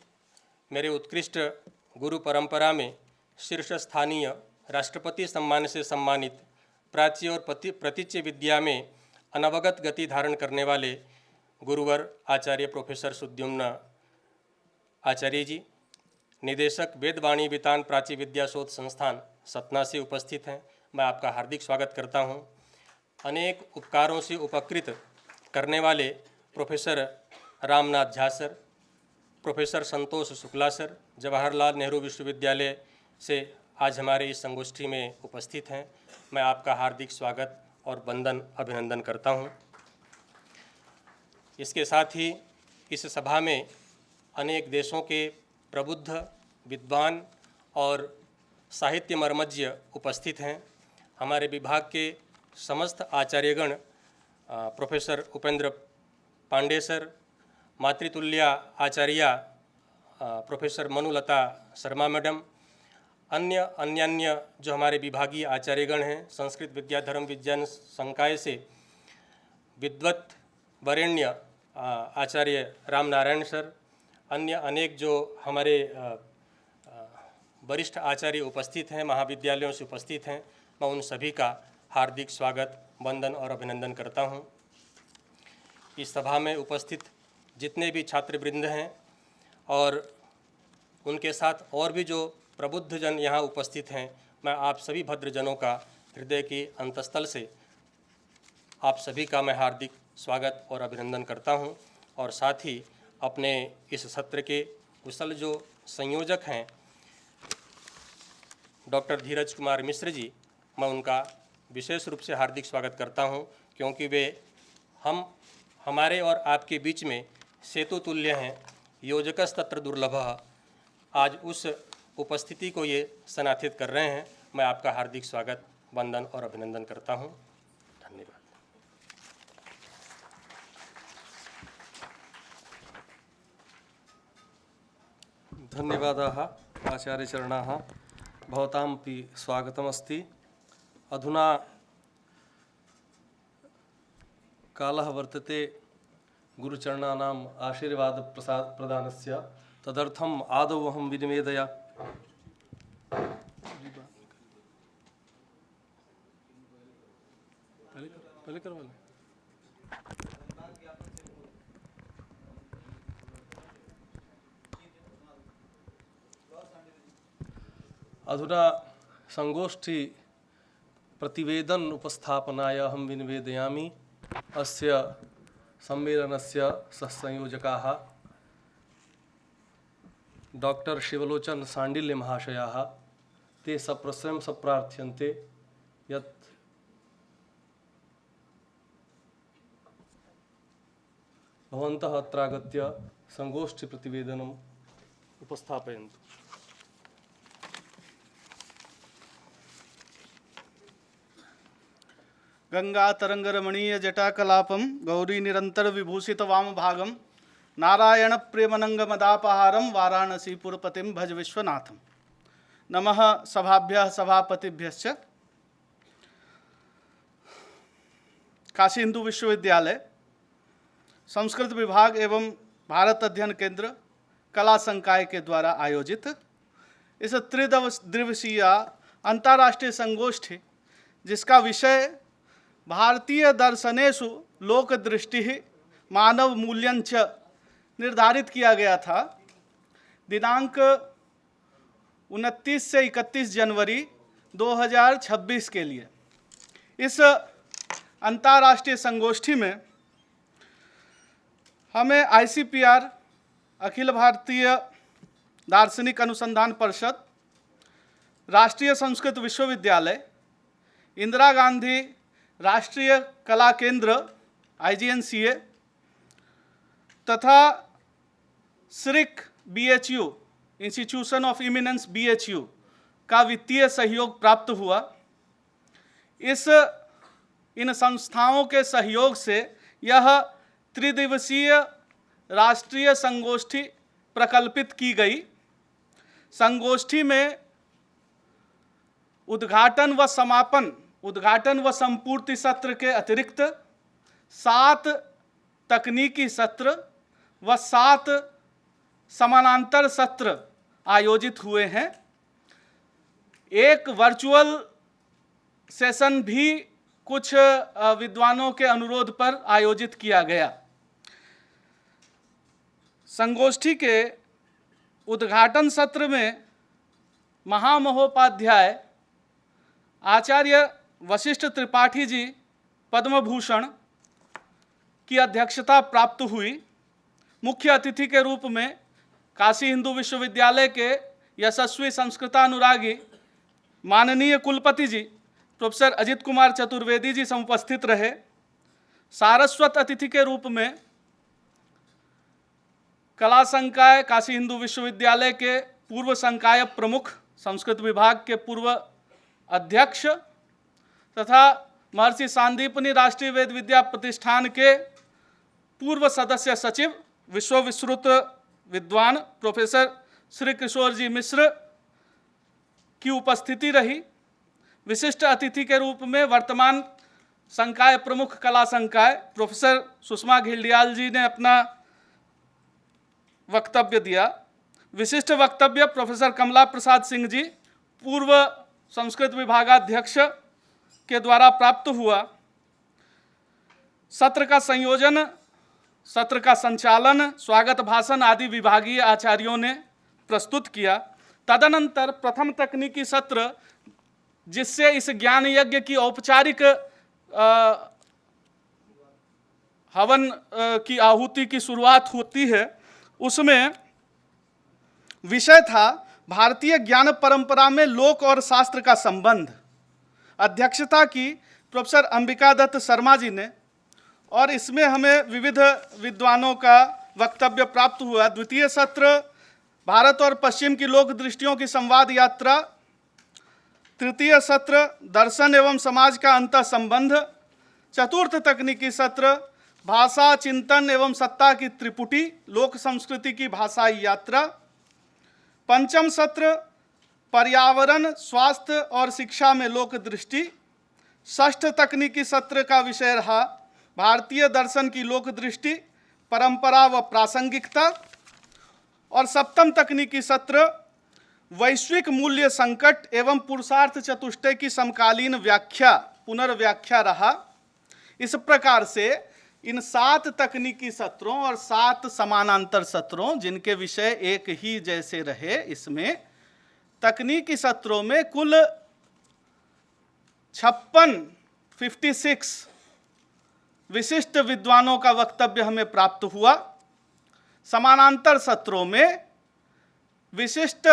S4: मेरे उत्कृष्ट गुरु परंपरा में शीर्ष स्थानीय राष्ट्रपति सम्मान से सम्मानित प्राच्य और प्रतीच्य विद्या में अनवगत गति धारण करने वाले गुरुवर आचार्य प्रोफेसर सुद्युम्न आचार्य जी, निदेशक वेदवाणी वितान प्राची विद्या शोध संस्थान सतना से उपस्थित हैं। मैं आपका हार्दिक स्वागत करता हूं। अनेक उपकारों से उपकृत करने वाले professor Ramnath Jha sir, professor Santosh Shukla sir, Jawaharlal Nehru विश्वविद्यालय से आज हमारे इस संगोष्ठी में उपस्थित हैं। मैं आपका हार्दिक स्वागत और वंदन अभिनंदन करता हूं। इसके साथ ही इस सभा में अनेक देशों के प्रबुद्ध विद्वान और साहित्य मर्मज्ञ उपस्थित हैं। हमारे विभाग के समस्त आचार्यगण, प्रोफेसर उपेंद्र पांडे सर, मातृतुल्या आचार्या प्रोफेसर मनुलता शर्मा मैडम, अन्य जो हमारे विभागीय आचार्यगण हैं, संस्कृत विद्या धर्म विज्ञान संकाय से विद्वत वरेण्य आचार्य राम नारायण सर, अन्य अनेक जो हमारे वरिष्ठ आचार्य उपस्थित हैं, महाविद्यालयों से उपस्थित हैं, मैं उन सभी का हार्दिक स्वागत, वंदन और अभिनंदन करता हूं। इस सभा में उपस्थित जितने भी छात्रवृंद हैं और उनके साथ और भी जो प्रबुद्ध जन यहाँ उपस्थित हैं, मैं आप सभी भद्रजनों का हृदय के अंतस्थल से आप सभी का मैं हार्दिक स्वागत और अभिनंदन करता हूँ। और साथ ही अपने इस सत्र के कुशल जो संयोजक हैं डॉक्टर धीरज कुमार मिश्र जी, मैं उनका विशेष रूप से हार्दिक स्वागत करता हूं, क्योंकि वे हमारे और आपके बीच में सेतु तुल्य हैं। योजकस्तत्र दुर्लभः, आज उस उपस्थिति को ये सनाथित कर रहे हैं। मैं आपका हार्दिक स्वागत, वंदन और अभिनंदन करता हूं। धन्यवाद।
S1: धन्यवादाः आचार्यचरणाः, भवतामपि स्वागतमस्ति। अधुना कालः वर्तते गुरुचरणानाम् आशीर्वादप्रदानस्य, तदर्थम् आदौ अहं विनिवेदया। पहले करवा लें। अधुना संगोष्ठी प्रतिवेदन उपस्थापनाय अहं विनिवेदयामि। अस्य सम्मेलनस्य सहसंयोजकाः डॉक्टर शिवलोचन सांडिल्य महाशयाः, ते सप्रशं सप्रार्थ्यन्ते यत् भवन्तः अत्रागत्य संगोष्ठी प्रतिवेदनम् उपस्थापयन्तु।
S5: गंगा तरंग रमणीय जटाकलापम गौरी निरंतर विभूषित वाम भागम नारायण प्रेमनंग मदापहारम वाराणसी पुरपतिम भज विश्वनाथम। नमः सभाभ्यः सभापतिभ्यश्च। काशी हिंदू विश्वविद्यालय संस्कृत विभाग एवं भारत अध्ययन केंद्र कला संकाय के द्वारा आयोजित इस त्रिदिवसीय अंतर्राष्ट्रीय संगोष्ठी, जिसका विषय भारतीय दर्शनेषु लोक दृष्टि मानव मूल्यंच निर्धारित किया गया था, दिनांक 29 से 31 जनवरी 2026 के लिए। इस अंतर्राष्ट्रीय संगोष्ठी में हमें ICPR, अखिल भारतीय दार्शनिक अनुसंधान परिषद, राष्ट्रीय संस्कृत विश्वविद्यालय, इंदिरा गांधी राष्ट्रीय कला केंद्र IGNCA तथा SRIC BHU institution of eminence BHU का वित्तीय सहयोग प्राप्त हुआ। इन संस्थाओं के सहयोग से यह त्रिदिवसीय राष्ट्रीय संगोष्ठी प्रकल्पित की गई। संगोष्ठी में उद्घाटन व संपूर्ति सत्र के अतिरिक्त 7 तकनीकी सत्र व 7 समानांतर सत्र आयोजित हुए हैं। एक वर्चुअल सेशन भी कुछ विद्वानों के अनुरोध पर आयोजित किया गया। संगोष्ठी के उद्घाटन सत्र में महामहोपाध्याय आचार्य वशिष्ठ त्रिपाठी जी पद्म भूषण की अध्यक्षता प्राप्त हुई। मुख्य अतिथि के रूप में काशी हिंदू विश्वविद्यालय के यशस्वी संस्कृतानुरागी माननीय कुलपति जी प्रोफेसर अजित कुमार चतुर्वेदी जी समुपस्थित रहे। सारस्वत अतिथि के रूप में कला संकाय काशी हिंदू विश्वविद्यालय के पूर्व संकाय प्रमुख, संस्कृत विभाग के पूर्व अध्यक्ष तथा महर्षि सांदीपनि राष्ट्रीय वेद विद्या प्रतिष्ठान के पूर्व सदस्य सचिव, विश्व विश्रुत विद्वान प्रोफेसर श्री किशोर जी मिश्र की उपस्थिति रही। विशिष्ट अतिथि के रूप में वर्तमान संकाय प्रमुख कला संकाय प्रोफेसर सुषमा घिल्डियाल जी ने अपना वक्तव्य दिया। विशिष्ट वक्तव्य प्रोफेसर कमला प्रसाद सिंह जी, पूर्व संस्कृत विभागाध्यक्ष के द्वारा प्राप्त हुआ। सत्र का संयोजन, सत्र का संचालन, स्वागत भाषण आदि विभागीय आचार्यों ने प्रस्तुत किया। तदनंतर प्रथम तकनीकी सत्र, जिससे इस ज्ञान यज्ञ की औपचारिक हवन की आहुति की शुरुआत होती है, उसमें विषय था भारतीय ज्ञान परंपरा में लोक और शास्त्र का संबंध। अध्यक्षता की प्रोफेसर अंबिका दत्त शर्मा जी ने, और इसमें हमें विविध विद्वानों का वक्तव्य प्राप्त हुआ। द्वितीय सत्र भारत और पश्चिम की लोक दृष्टियों की संवाद यात्रा। तृतीय सत्र दर्शन एवं समाज का अंतः संबंध। चतुर्थ तकनीकी सत्र भाषा, चिंतन एवं सत्ता की त्रिपुटी, लोक संस्कृति की भाषाई यात्रा। पंचम सत्र पर्यावरण, स्वास्थ्य और शिक्षा में लोक दृष्टि। षष्ठ तकनीकी सत्र का विषय रहा भारतीय दर्शन की लोक दृष्टि, परंपरा व प्रासंगिकता। और सप्तम तकनीकी सत्र वैश्विक मूल्य संकट एवं पुरुषार्थ चतुष्टय की समकालीन व्याख्या, पुनर्व्याख्या रहा। इस प्रकार से इन 7 तकनीकी सत्रों और 7 समानांतर सत्रों, जिनके विषय एक ही जैसे रहे, इसमें तकनीकी सत्रों में कुल 56 विशिष्ट विद्वानों का वक्तव्य हमें प्राप्त हुआ। समानांतर सत्रों में विशिष्ट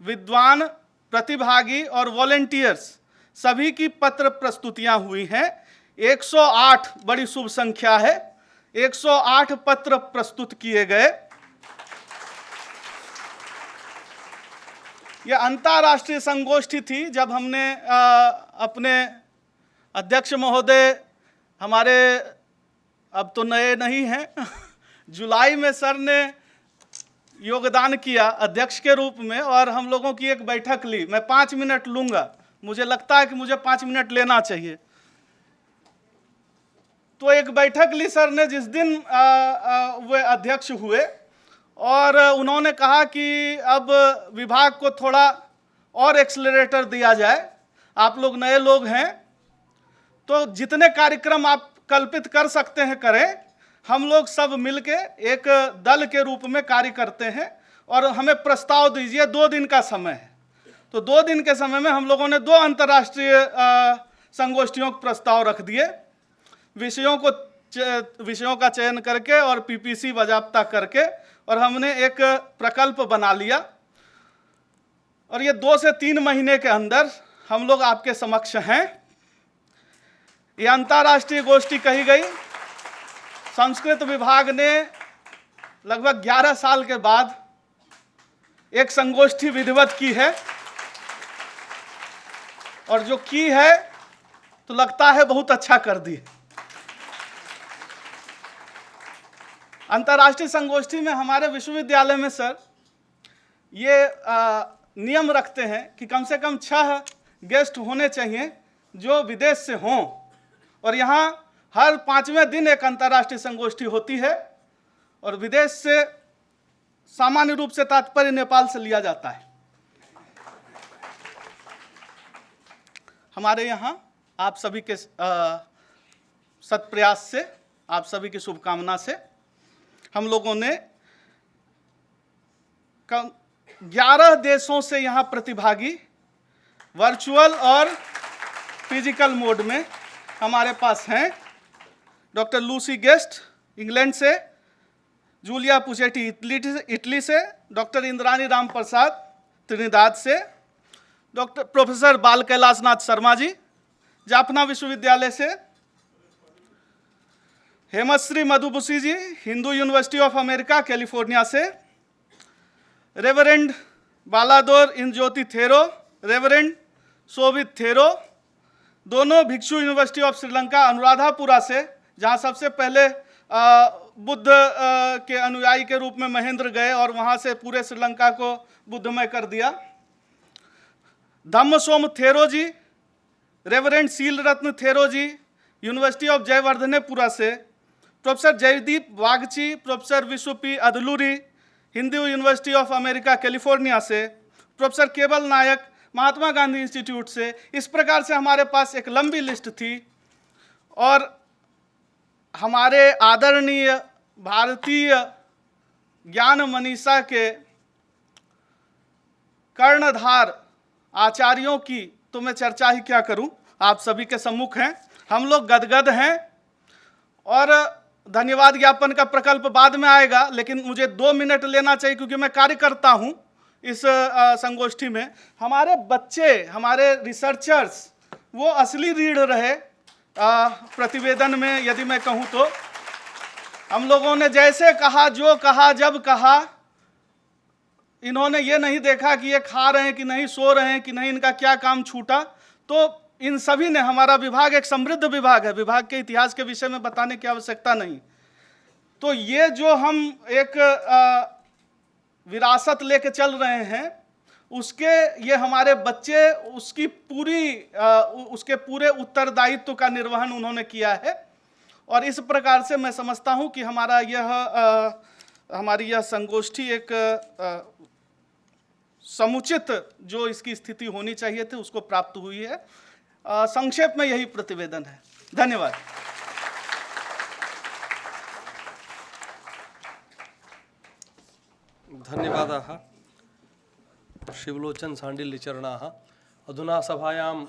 S5: विद्वान, प्रतिभागी और वॉलेंटियर्स सभी की पत्र प्रस्तुतियां हुई हैं। 108 बड़ी शुभ संख्या है, 108 पत्र प्रस्तुत किए गए। यह अंतर्राष्ट्रीय संगोष्ठी थी। जब हमने अपने अध्यक्ष महोदय, हमारे अब तो नए नहीं हैं, जुलाई में सर ने योगदान किया अध्यक्ष के रूप में, और हम लोगों की एक बैठक ली। मैं 5 मिनट लूँगा, मुझे लगता है कि मुझे 5 मिनट लेना चाहिए। तो एक बैठक ली सर ने जिस दिन वे अध्यक्ष हुए, और उन्होंने कहा कि अब विभाग को थोड़ा और एक्सेलरेटर दिया जाए। आप लोग नए लोग हैं, तो जितने कार्यक्रम आप कल्पित कर सकते हैं करें। हम लोग सब मिलके एक दल के रूप में कार्य करते हैं, और हमें प्रस्ताव दीजिए। 2 दिन का समय है। तो 2 दिन के समय में हम लोगों ने 2 अंतर्राष्ट्रीय संगोष्ठियों के प्रस्ताव रख दिए। विषयों का चयन करके और पीपीसी बाजाप्ता करके, और हमने एक प्रकल्प बना लिया। और ये 2 से 3 महीने के अंदर हम लोग आपके समक्ष हैं। ये अंतर्राष्ट्रीय गोष्ठी कही गई। संस्कृत विभाग ने लगभग 11 साल के बाद एक संगोष्ठी विधिवत की है, और जो की है तो लगता है बहुत अच्छा कर दी। अंतर्राष्ट्रीय संगोष्ठी में हमारे विश्वविद्यालय में सर ये नियम रखते हैं कि कम से कम 6 गेस्ट होने चाहिए जो विदेश से हों, और यहाँ हर 5वें दिन एक अंतर्राष्ट्रीय संगोष्ठी होती है। और विदेश से सामान्य रूप से तात्पर्य नेपाल से लिया जाता है। हमारे यहाँ आप सभी के सत्प्रयास से, आप सभी की शुभकामना से हम लोगों ने 11 देशों से यहाँ प्रतिभागी वर्चुअल और फिजिकल मोड में हमारे पास हैं। डॉक्टर लूसी गेस्ट इंग्लैंड से, जूलिया पुचेटी इटली से, डॉक्टर इंद्रानी राम प्रसाद त्रिनिदाद से, डॉक्टर प्रोफेसर बाल कैलाश नाथ शर्मा जी जाफना विश्वविद्यालय से, Hemashri Madhubusi ji, Hindu university of America California से। रेवरेंड बालादोर इंज्योति थेरो, रेवरेंड सोवित थेरो, दोनों भिक्षु यूनिवर्सिटी ऑफ श्रीलंका अनुराधापुरा से, जहां सबसे पहले बुद्ध के अनुयायी के रूप में महेंद्र गए और वहां से पूरे श्रीलंका को बुद्धमय कर दिया। Dhammasoma Thero ji, reverend Seela Ratna Thero ji, university of Jayewardenepura से। Professor Jaideep Bagchi, professor Vishwa P Adluri, Hindu university of America California से। प्रोफेसर केवल नायक, महात्मा गांधी इंस्टीट्यूट से। इस प्रकार से हमारे पास एक लंबी लिस्ट थी और हमारे आदरणीय भारतीय ज्ञान मनीषा के कर्णधार आचार्यों की तो मैं चर्चा ही क्या करूं, आप सभी के सम्मुख हैं। हम लोग गदगद हैं और धन्यवाद ज्ञापन का प्रकल्प बाद में आएगा, लेकिन मुझे 2 मिनट लेना चाहिए क्योंकि मैं कार्यकर्ता हूं इस संगोष्ठी में। हमारे बच्चे, हमारे रिसर्चर्स वो असली रीढ़ रहे प्रतिवेदन में। यदि मैं कहूं तो हम लोगों ने जैसे कहा, जो कहा, जब कहा, इन्होंने ये नहीं देखा कि ये खा रहे हैं कि नहीं, सो रहे हैं कि नहीं, इनका क्या काम छूटा। तो इन सभी ने, हमारा विभाग एक समृद्ध विभाग है, विभाग के इतिहास के विषय में बताने की आवश्यकता नहीं। तो ये जो हम एक विरासत लेके चल रहे हैं, उसके ये हमारे बच्चे उसकी उसके पूरे उत्तरदायित्व का निर्वहन उन्होंने किया है। और इस प्रकार से मैं समझता हूं कि हमारी यह संगोष्ठी एक समुचित जो इसकी स्थिति होनी चाहिए थी उसको प्राप्त हुई है। संक्षेप में यही प्रतिवेदन है। धन्यवाद।
S1: धन्यवादाः शिवलोचन साण्डिल्यचरणाः। अधुना सभायाम्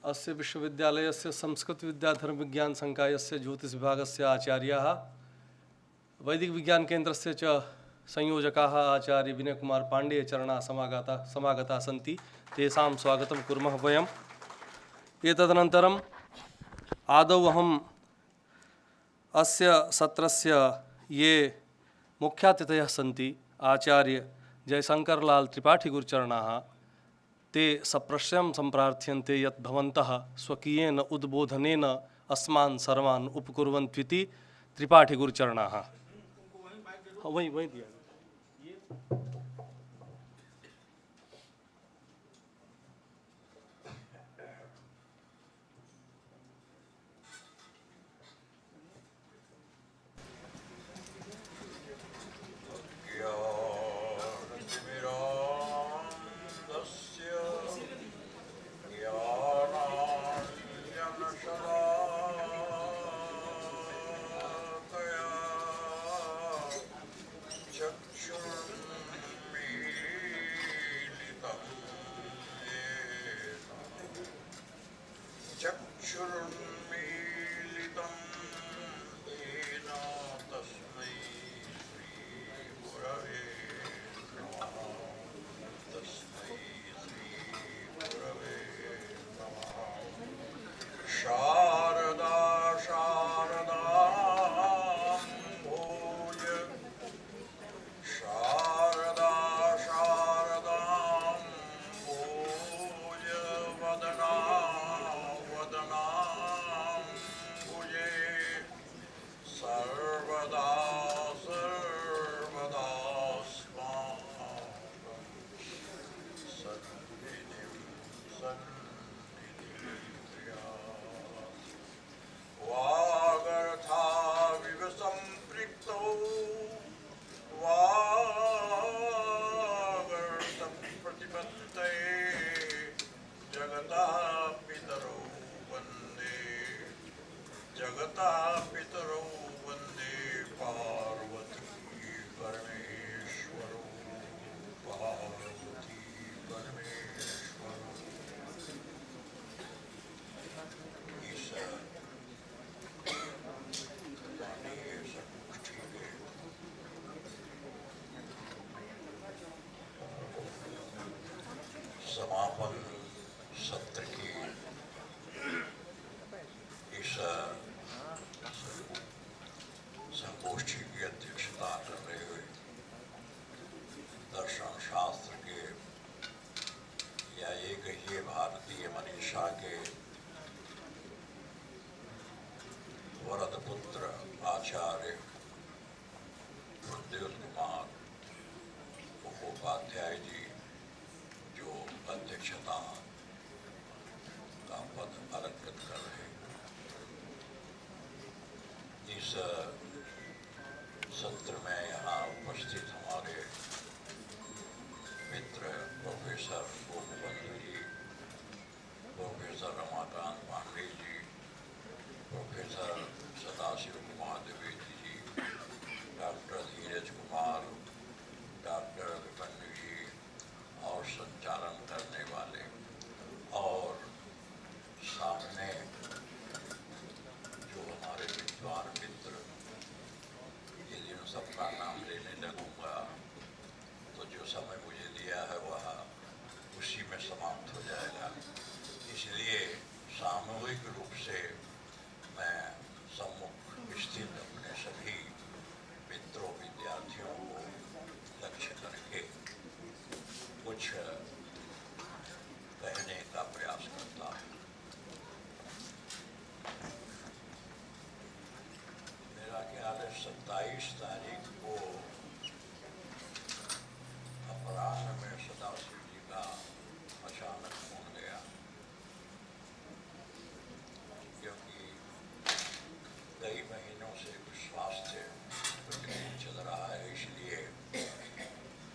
S1: अस्य विश्वविद्यालयस्य संस्कृतविद्याधर्मविज्ञानसंकायस्य ज्योतिषविभागस्य आचार्याः, वैदिकविज्ञानकेन्द्रस्य च संयोजकाः आचार्य विनयकुमार पाण्डेय चरणाः समागताः सन्ति। तेषां स्वागतं कुर्मः वयम्। एतदनन्तरम् आदौ अहम् अस्य सत्रस्य ये मुख्यातिथयः सन्ति आचार्य जयशंकरलाल त्रिपाठी गुरुचरणाः, ते सप्रश्रयं सम्प्रार्थ्यन्ते यत् भवन्तः स्वकीयेन उद्बोधनेन अस्मान् सर्वान् उपकुर्वन्त्विति। त्रिपाठी गुरुचरणाः। वहीं दिया
S6: समापन सत्र की इस वरदपुत्र आचार्य गुरुदेव कुमार उपाध्याय जी जो अध्यक्षता का पद अलंकृत कर रहे हैं, इस सत्र में यहाँ उपस्थित हमारे मित्र प्रोफेसर गोपबंधु जी, professor Ramakant Pandey ji, professor Sadashiv Kumar Dwivedi ji, doctor धीरज कुमार, डॉक्टर विपन्न जी और संचालन करने वाले, और सामने जो हमारे विद्वान मित्र, यदि उन सबका नाम लेने लगूंगा तो जो समय मुझे दिया है वह उसी में समाप्त हो जाएगा। इसलिए सामूहिक रूप से मैं सम्मुख स्थित अपने सभी मित्रों विद्यार्थियों को लक्ष्य करके कुछ कहने का प्रयास करता हूँ। मेरा ख्याल है 27 तारीख को अपराह्न में सदाशिव जी का अचानक फोन गया, क्योंकि कई महीनों से कुछ स्वास्थ्य तकलीफ चल रहा है, इसलिए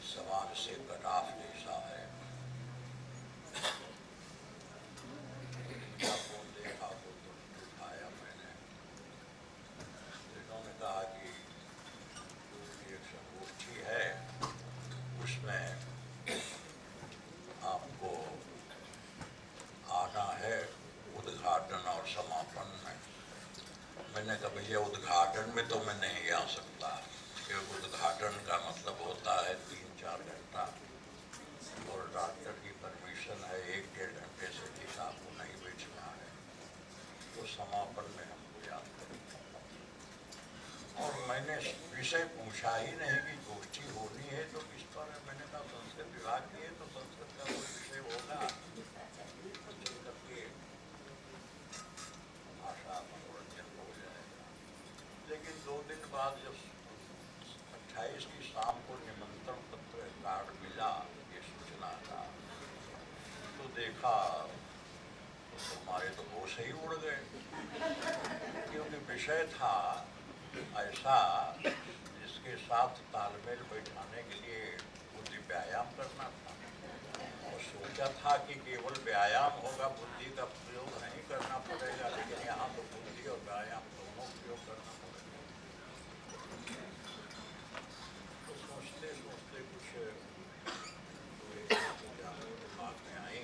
S6: समाज से कटाव जैसा है। फोन देखा तो तुरंत उठाया मैंने। इन्होंने कहा कि एक संगोष्ठी है, उसमें आपको आना है उद्घाटन और समापन में। मैंने कहा भैया उद्घाटन में तो मैं नहीं आ सकता, क्योंकि उद्घाटन का मतलब होता है 3-4 घंटा, और डॉक्टर की परमिशन है 1-1.5 घंटे से ठीक आपको नहीं बैठना है, तो समापन में हमको याद करेंगे। और मैंने विषय पूछा ही नहीं कि गोष्ठी होनी है तो किस पर है। मैंने कहा संस्कृत विभाग की है तो संस्कृत का कोई विषय होगा, चल करके भाषा मनोरंजन हो जाएगा। लेकिन 2 दिन बाद जब 28 की शाम को निमंत्रण पत्र कार्ड मिला ये सूचना का, तो देखा तो हमारे तो होश ही उड़ गए, क्योंकि विषय था ऐसा जिसके साथ तालमेल बैठाने के लिए बुद्धि व्यायाम करना था। और सोचा था कि केवल व्यायाम होगा, बुद्धि का प्रयोग नहीं करना पड़ेगा, लेकिन यहाँ तो बुद्धि और व्यायाम दोनों प्रयोग करना पड़ेगा। तो सोचते सोचते कुछ दिमाग में आई,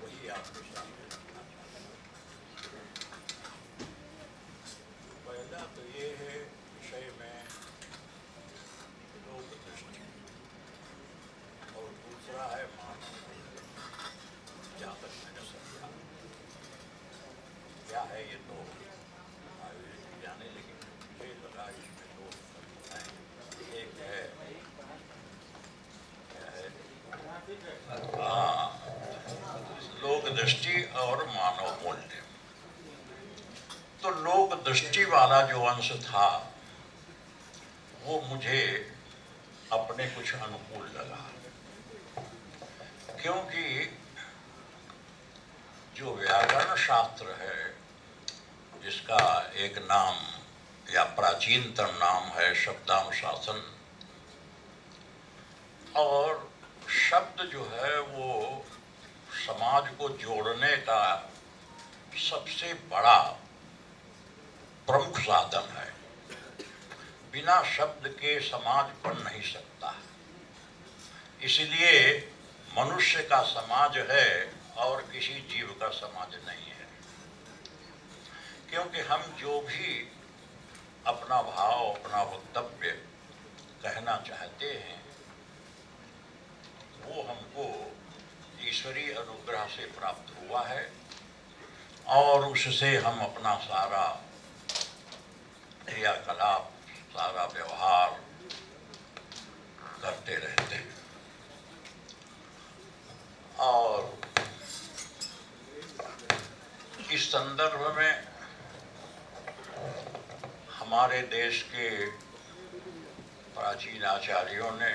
S6: वही आपके सामने रखना चाहता हूँ। पहला तो ये है विषय में लोक दृष्टि, और दूसरा है मानव। जहाँ तक मैंने समझा क्या है ये तो आयुर्वेद जाने, लेकिन मुझे लगा इसमें 2 हैं। एक है लोक दृष्टि और मानव मूल्य। तो लोक दृष्टि वाला जो अंश था वो मुझे अपने कुछ अनुकूल लगा, क्योंकि जो व्याकरण शास्त्र है, जिसका एक नाम या प्राचीनतम नाम है शब्दानुशासन, और शब्द जो है वो समाज को जोड़ने का सबसे बड़ा प्रमुख साधन है। बिना शब्द के समाज बन नहीं सकता, इसलिए मनुष्य का समाज है और किसी जीव का समाज नहीं है। क्योंकि हम जो भी अपना भाव, अपना वक्तव्य कहना चाहते हैं, वो हमको ईश्वरीय अनुग्रह से प्राप्त हुआ है, और उससे हम अपना सारा क्रियाकलाप, सारा व्यवहार करते रहते हैं। और इस संदर्भ में हमारे देश के प्राचीन आचार्यों ने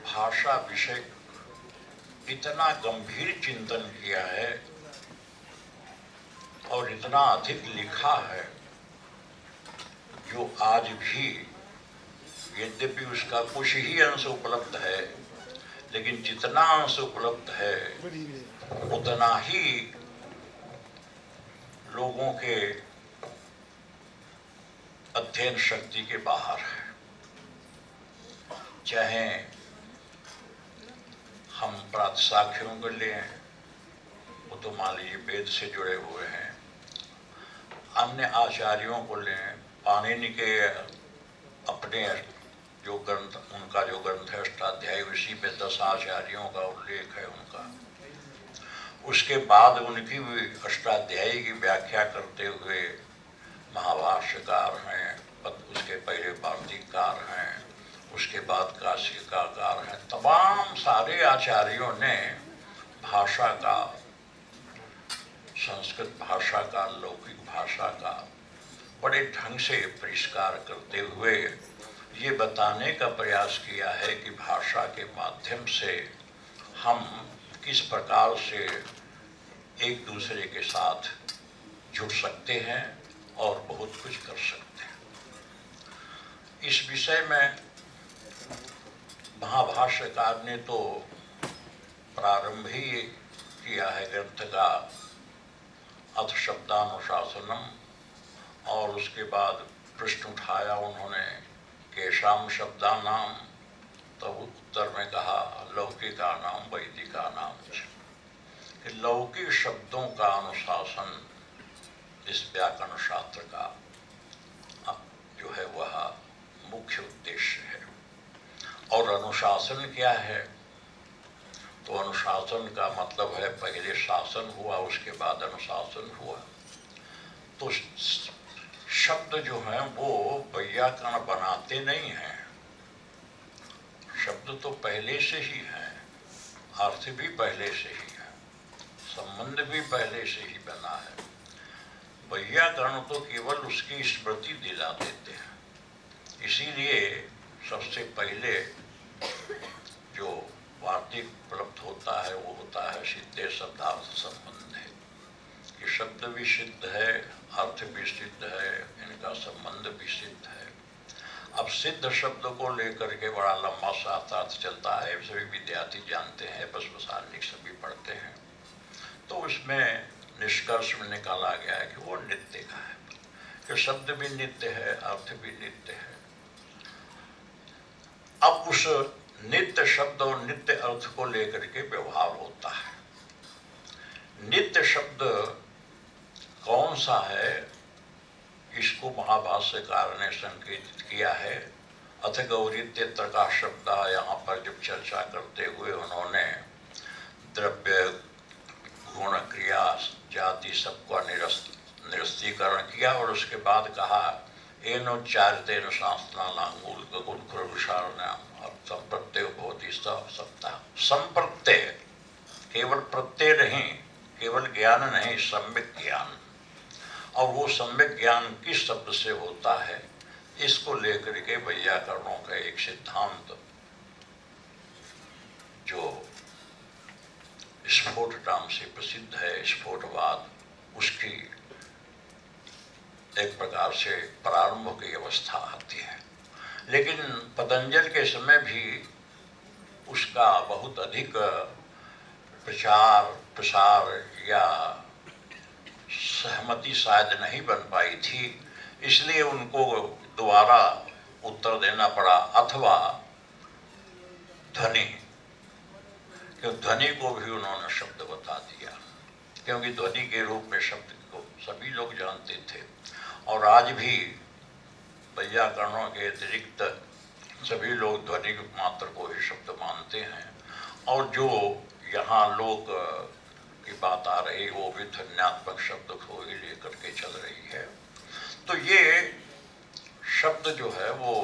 S6: भाषा विषय इतना गंभीर चिंतन किया है और इतना अधिक लिखा है, जो आज भी यद्यपि उसका कुछ ही अंश उपलब्ध है, लेकिन जितना अंश उपलब्ध है उतना ही लोगों के अध्ययन शक्ति के बाहर है। चाहे हम प्रातसाख्यों को लें, वो तो मान लीजिए वेद से जुड़े हुए हैं, अन्य आचार्यों को लें, पाणिनि के अपने जो ग्रंथ, उनका जो ग्रंथ है अष्टाध्यायी, उसी पे 10 आचार्यों का उल्लेख है उनका। उसके बाद उनकी अष्टाध्यायी की व्याख्या करते हुए महाभाष्यकार हैं, उसके पहले वार्तिककार हैं, उसके बाद काशिकाकार हैं। तमाम सारे आचार्यों ने भाषा का, संस्कृत भाषा का, लौकिक भाषा का बड़े ढंग से परिष्कार करते हुए ये बताने का प्रयास किया है कि भाषा के माध्यम से हम किस प्रकार से एक दूसरे के साथ जुड़ सकते हैं और बहुत कुछ कर सकते हैं। इस विषय में महाभाष्यकार ने तो प्रारंभ ही किया है ग्रंथ का अथ शब्दानुशासनम, और उसके बाद प्रश्न उठाया उन्होंने केशाम शब्दानाम, तब उत्तर में कहा लौकिका नाम वैदिका नाम। लौकिक शब्दों का अनुशासन इस व्याकरण शास्त्र का जो है वह मुख्य उद्देश्य है। और अनुशासन क्या है? तो अनुशासन का मतलब है पहले शासन हुआ, उसके बाद अनुशासन हुआ। तो शब्द जो है वो वैयाकरण बनाते नहीं हैं, शब्द तो पहले से ही है, अर्थ भी पहले से ही है, संबंध भी पहले से ही बना है। वैयाकरण तो केवल उसकी स्मृति दिला देते हैं। इसीलिए सबसे पहले जो वार्तिक उपलब्ध होता है वो होता है सिद्धे शब्दार्थ संबंध है, कि शब्द भी सिद्ध है, अर्थ भी सिद्ध है, इनका संबंध भी सिद्ध है। अब सिद्ध शब्द को लेकर के बड़ा लंबा सा अर्थ चलता है, सभी विद्यार्थी जानते हैं, बस सार्वजनिक सभी पढ़ते हैं। तो उसमें निष्कर्ष में निकाला गया है कि वो नित्य का है, कि शब्द भी नित्य है, अर्थ भी नित्य है। अब उस नित्य शब्द और नित्य अर्थ को लेकर के व्यवहार होता है। नित्य शब्द कौन सा है, इसको महाभाष्यकार ने संकेतित किया है। अथ गौरीत्यत्र का शब्द यहाँ पर जब चर्चा करते हुए उन्होंने द्रव्य, गुण, क्रिया, जाति सबका निरस्तीकरण किया और उसके बाद कहा एनोच्चारितेन शास्त्राणां गुणकृषाणां संप्रत्यय भवति सप्ताह। संप्रत्यय केवल प्रत्यय नहीं, केवल ज्ञान नहीं, सम्यक ज्ञान। और वो सम्यक ज्ञान किस शब्द से होता है, इसको लेकर के वैयाकरणों का एक सिद्धांत जो स्फोट नाम से प्रसिद्ध है, स्फोटवाद, उसकी एक प्रकार से प्रारंभ की अवस्था आती है। लेकिन पतंजल के समय भी उसका बहुत अधिक प्रचार प्रसार या सहमति शायद नहीं बन पाई थी, इसलिए उनको दोबारा उत्तर देना पड़ा। अथवा ध्वनि, क्योंकि ध्वनि को भी उन्होंने शब्द बता दिया, क्योंकि ध्वनि के रूप में शब्द को सभी लोग जानते थे। और आज भी वैयाकरणों के अतिरिक्त सभी लोग ध्वनि मात्र को ही शब्द मानते हैं। और जो यहाँ लोक की बात आ रही वो भी ध्वन्यात्मक शब्द को ही लेकर के चल रही है। तो ये शब्द जो है वो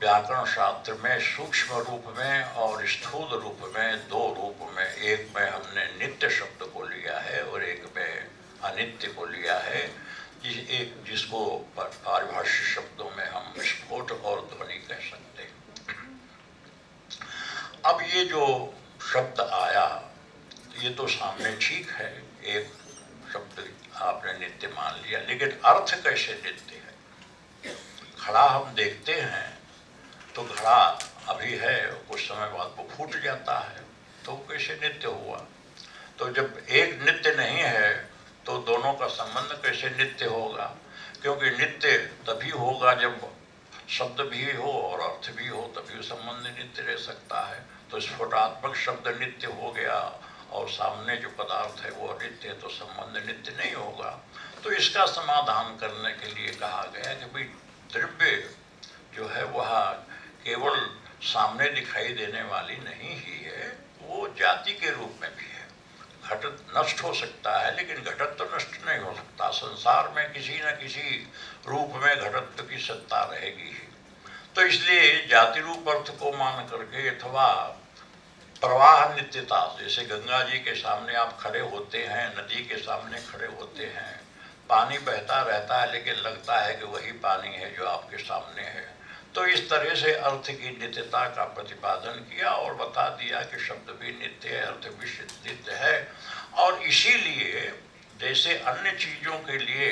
S6: व्याकरण शास्त्र में सूक्ष्म रूप में और स्थूल रूप में, दो रूप में, एक में हमने नित्य शब्द को लिया है और एक में अनित्य को लिया है। जिसको पारिभाषिक शब्दों में हम विस्फोट और ध्वनि कह सकते हैं। अब ये जो शब्द आया ये तो सामने ठीक है, एक शब्द आपने नित्य मान लिया, लेकिन अर्थ कैसे नित्य है? घड़ा हम देखते हैं तो घड़ा अभी है, कुछ समय बाद वो फूट जाता है, तो कैसे नित्य हुआ? तो जब एक नित्य नहीं है तो दोनों का संबंध कैसे नित्य होगा? क्योंकि नित्य तभी होगा जब शब्द भी हो और अर्थ भी हो, तभी संबंध नित्य रह सकता है। तो स्फोटात्मक शब्द नित्य हो गया और सामने जो पदार्थ है वो अनित्य है, तो संबंध नित्य नहीं होगा। तो इसका समाधान करने के लिए कहा गया कि भाई द्रव्य जो है वह केवल सामने दिखाई देने वाली नहीं ही है, वो जाति के रूप में भी है। घटत नष्ट हो सकता है लेकिन घटत तो नष्ट नहीं हो सकता। संसार में किसी न किसी रूप में घटत्व की सत्ता रहेगी ही। तो इसलिए जाति रूप अर्थ को मान करके अथवा प्रवाह नित्यता, जैसे गंगा जी के सामने आप खड़े होते हैं, नदी के सामने खड़े होते हैं, पानी बहता रहता है लेकिन लगता है कि वही पानी है जो आपके सामने है। तो इस तरह से अर्थ की नित्यता का प्रतिपादन किया और बता दिया कि शब्द भी नित्य है, अर्थ भी नित्य है। और इसीलिए जैसे अन्य चीज़ों के लिए